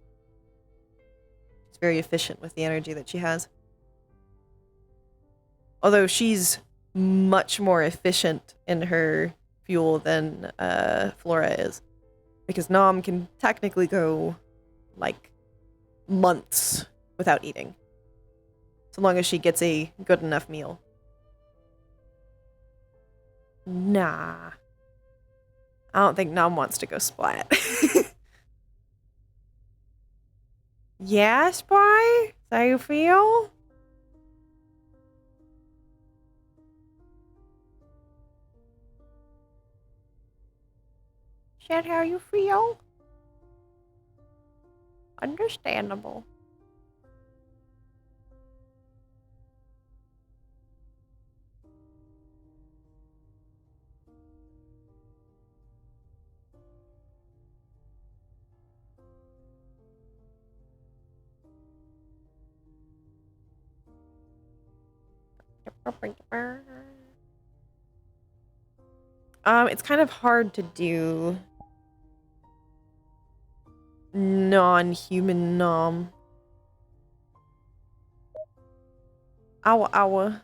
She's very efficient with the energy that she has. Although she's much more efficient in her fuel than Flora is. Because Nom can technically go like months without eating. So long as she gets a good enough meal. Nah. I don't think Nom wants to go splat. Yeah, Spy? Is that how you feel? Is that how you feel? Understandable. It's kind of hard to do non-human Nom. Owa owa.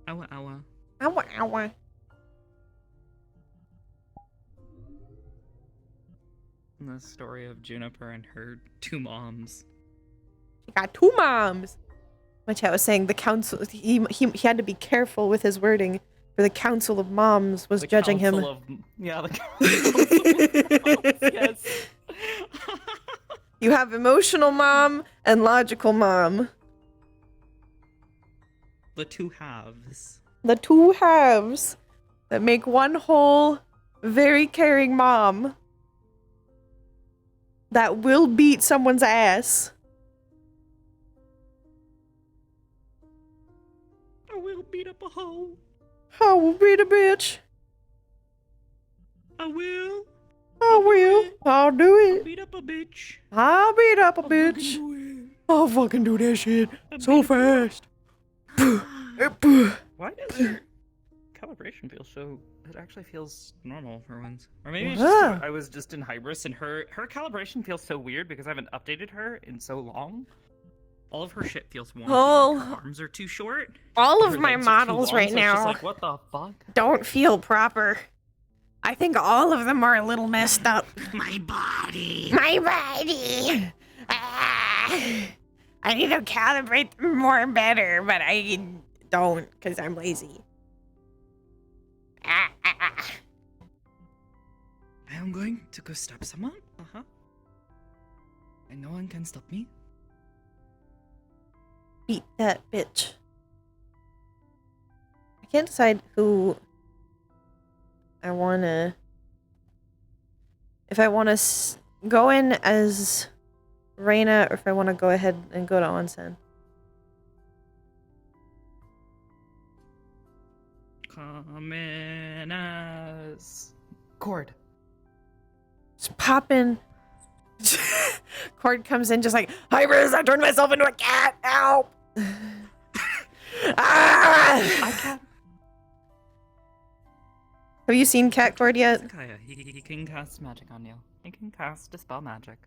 Owa owa. Owa owa. The story of Juniper and her two moms. She got two moms. My chat was saying the council. He had to be careful with his wording, for the Council of Moms was The judging him. Council of- yeah, the Council of Moms, yes. You have emotional mom and logical mom. The two halves. The two halves that make one whole, very caring mom that will beat someone's ass. I will beat up a hoe. I will beat a bitch. I will. I will. I'll do it. Beat up a bitch. I'll beat up a bitch. I'll fucking do that shit so fast. Why does her calibration feel so... It actually feels normal for once. Or maybe it's just I was just in Hybris and her calibration feels so weird because I haven't updated her in so long. All of her shit feels wonky. Oh. Her arms are too short. All her of my legs are too models long, right so it's just now like, what the fuck? don't feel proper. I think all of them are a little messed up. My body. My body. I need to calibrate them more better, but I don't because I'm lazy. I am going to go stab someone. And no one can stop me. Beat that bitch. I can't decide who I wanna... If I wanna go in as Reina or if I wanna go ahead and go to Onsen. Come in as... Cord. Just pop in. Cord comes in just like, hi Riz, I turned myself into a cat. Ow! I can't. Have you seen Cat Cord yet? Kaya, he can cast magic on you. He can cast Dispel Magic.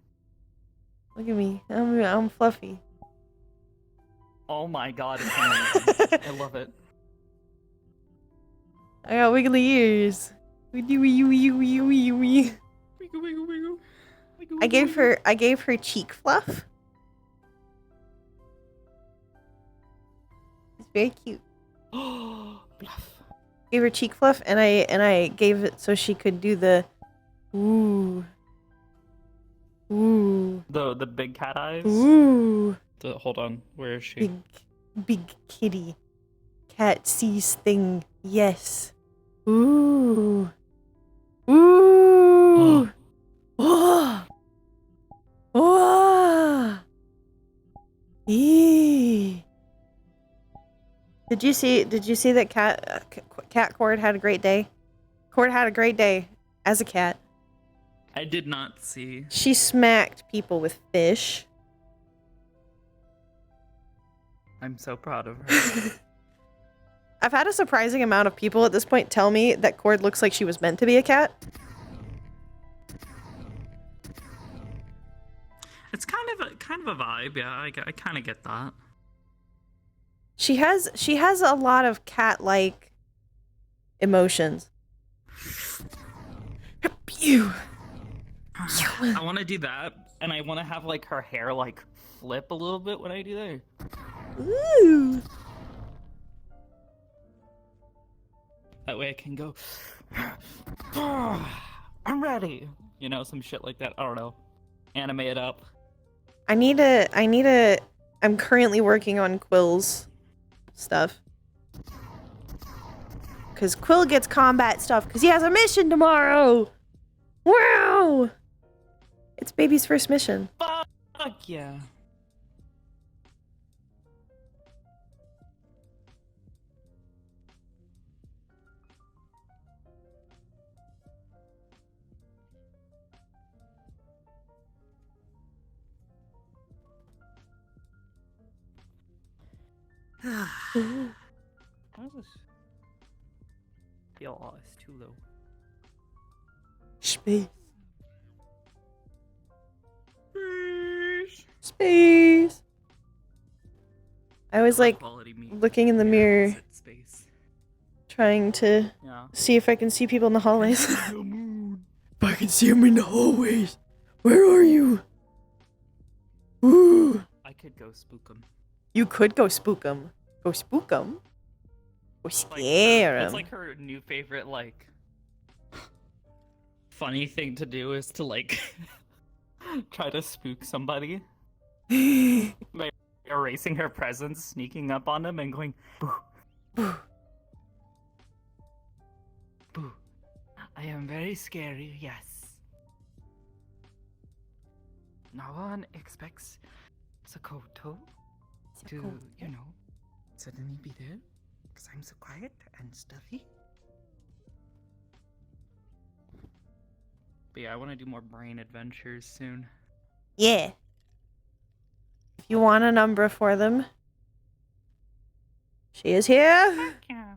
Look at me. I'm fluffy. Oh my god, it's amazing. I love it. I got wiggly ears. I gave her cheek fluff. It's very cute. Bluff. Gave her cheek fluff, and I gave it so she could do the ooh. Ooh. The big cat eyes. Ooh. Hold on, where is she? Big kitty. Cat sees thing. Yes. Ooh. Ooh. Oh. Oh. Eee. Did you see that cat Cord had a great day? Cord had a great day as a cat. I did not see. She smacked people with fish. I'm so proud of her. I've had a surprising amount of people at this point tell me that Cord looks like she was meant to be a cat. It's kind of a vibe, yeah. I kind of get that. She has a lot of cat-like emotions. Pew. I want to do that, and I want to have like her hair like flip a little bit when I do that. Ooh. That way I can go. I'm ready. You know, some shit like that. I don't know. Anime it up. I'm currently working on Quill's stuff. Because Quill gets combat stuff because he has a mission tomorrow. Wow. It's baby's first mission. Fuck yeah. How does this feel? Oh, it's too low. Space. Space. I was like looking in the mirror, trying to see if I can see people in the hallways. If I can see them in the hallways, where are you? Ooh. I could go spook them. You could go spook them. Go spook them. Or scare them. It's like her new favorite, like, funny thing to do is to, like, try to spook somebody. By erasing her presence, sneaking up on them, and going, boo. Boo. Boo. I am very scary, yes. No one expects Sakoto to, you know, suddenly be there. Because I'm so quiet and stuffy. But yeah, I want to do more brain adventures soon. Yeah. If you want a number for them, she is here. Yeah.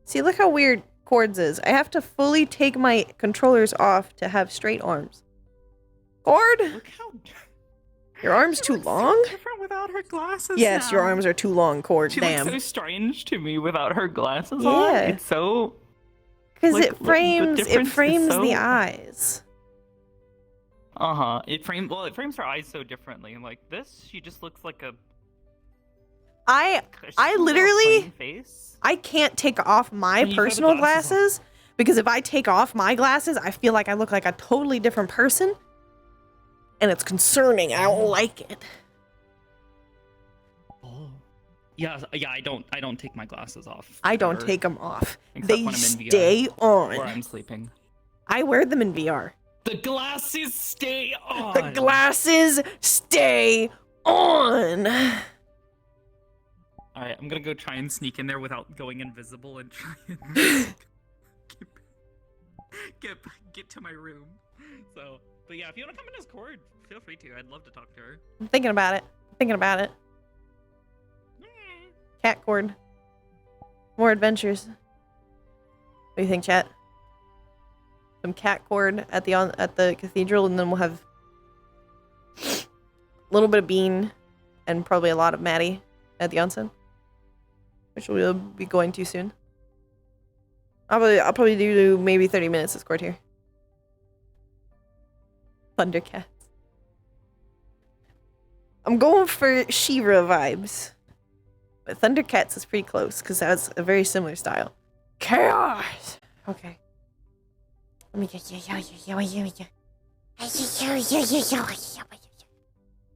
See, look how weird Cords is. I have to fully take my controllers off to have straight arms. Cord? Look how... Your arm's too long? So different without her glasses. Yes, now. your arms are too long, Cord. She Damn. looks so strange to me without her glasses Yeah. on. It's so... Because like, it frames so... the eyes. Uh-huh. It frames her eyes so differently. And like this, she just looks like a... I literally... I can't take off my personal glasses because if I take off my glasses, I feel like I look like a totally different person. And it's concerning. I don't like it. Oh. Yeah, I don't take my glasses off. I don't take them off. Except They when I'm in stay VR, on. or I'm sleeping. I wear them in VR. The glasses stay on. The glasses stay on. Alright, I'm gonna go try and sneak in there without going invisible and try and get to my room. So, but yeah, if you want to come in as Cord, feel free to. I'd love to talk to her. I'm thinking about it. Cat Cord. More adventures. What do you think, chat? Some cat Cord at the cathedral, and then we'll have a little bit of Bean and probably a lot of Maddie at the onsen, which we'll be going to soon. I'll probably do maybe 30 minutes of Cord here. Thundercats. I'm going for She-Ra vibes. But Thundercats is pretty close because that's a very similar style. Chaos! Okay. Let me get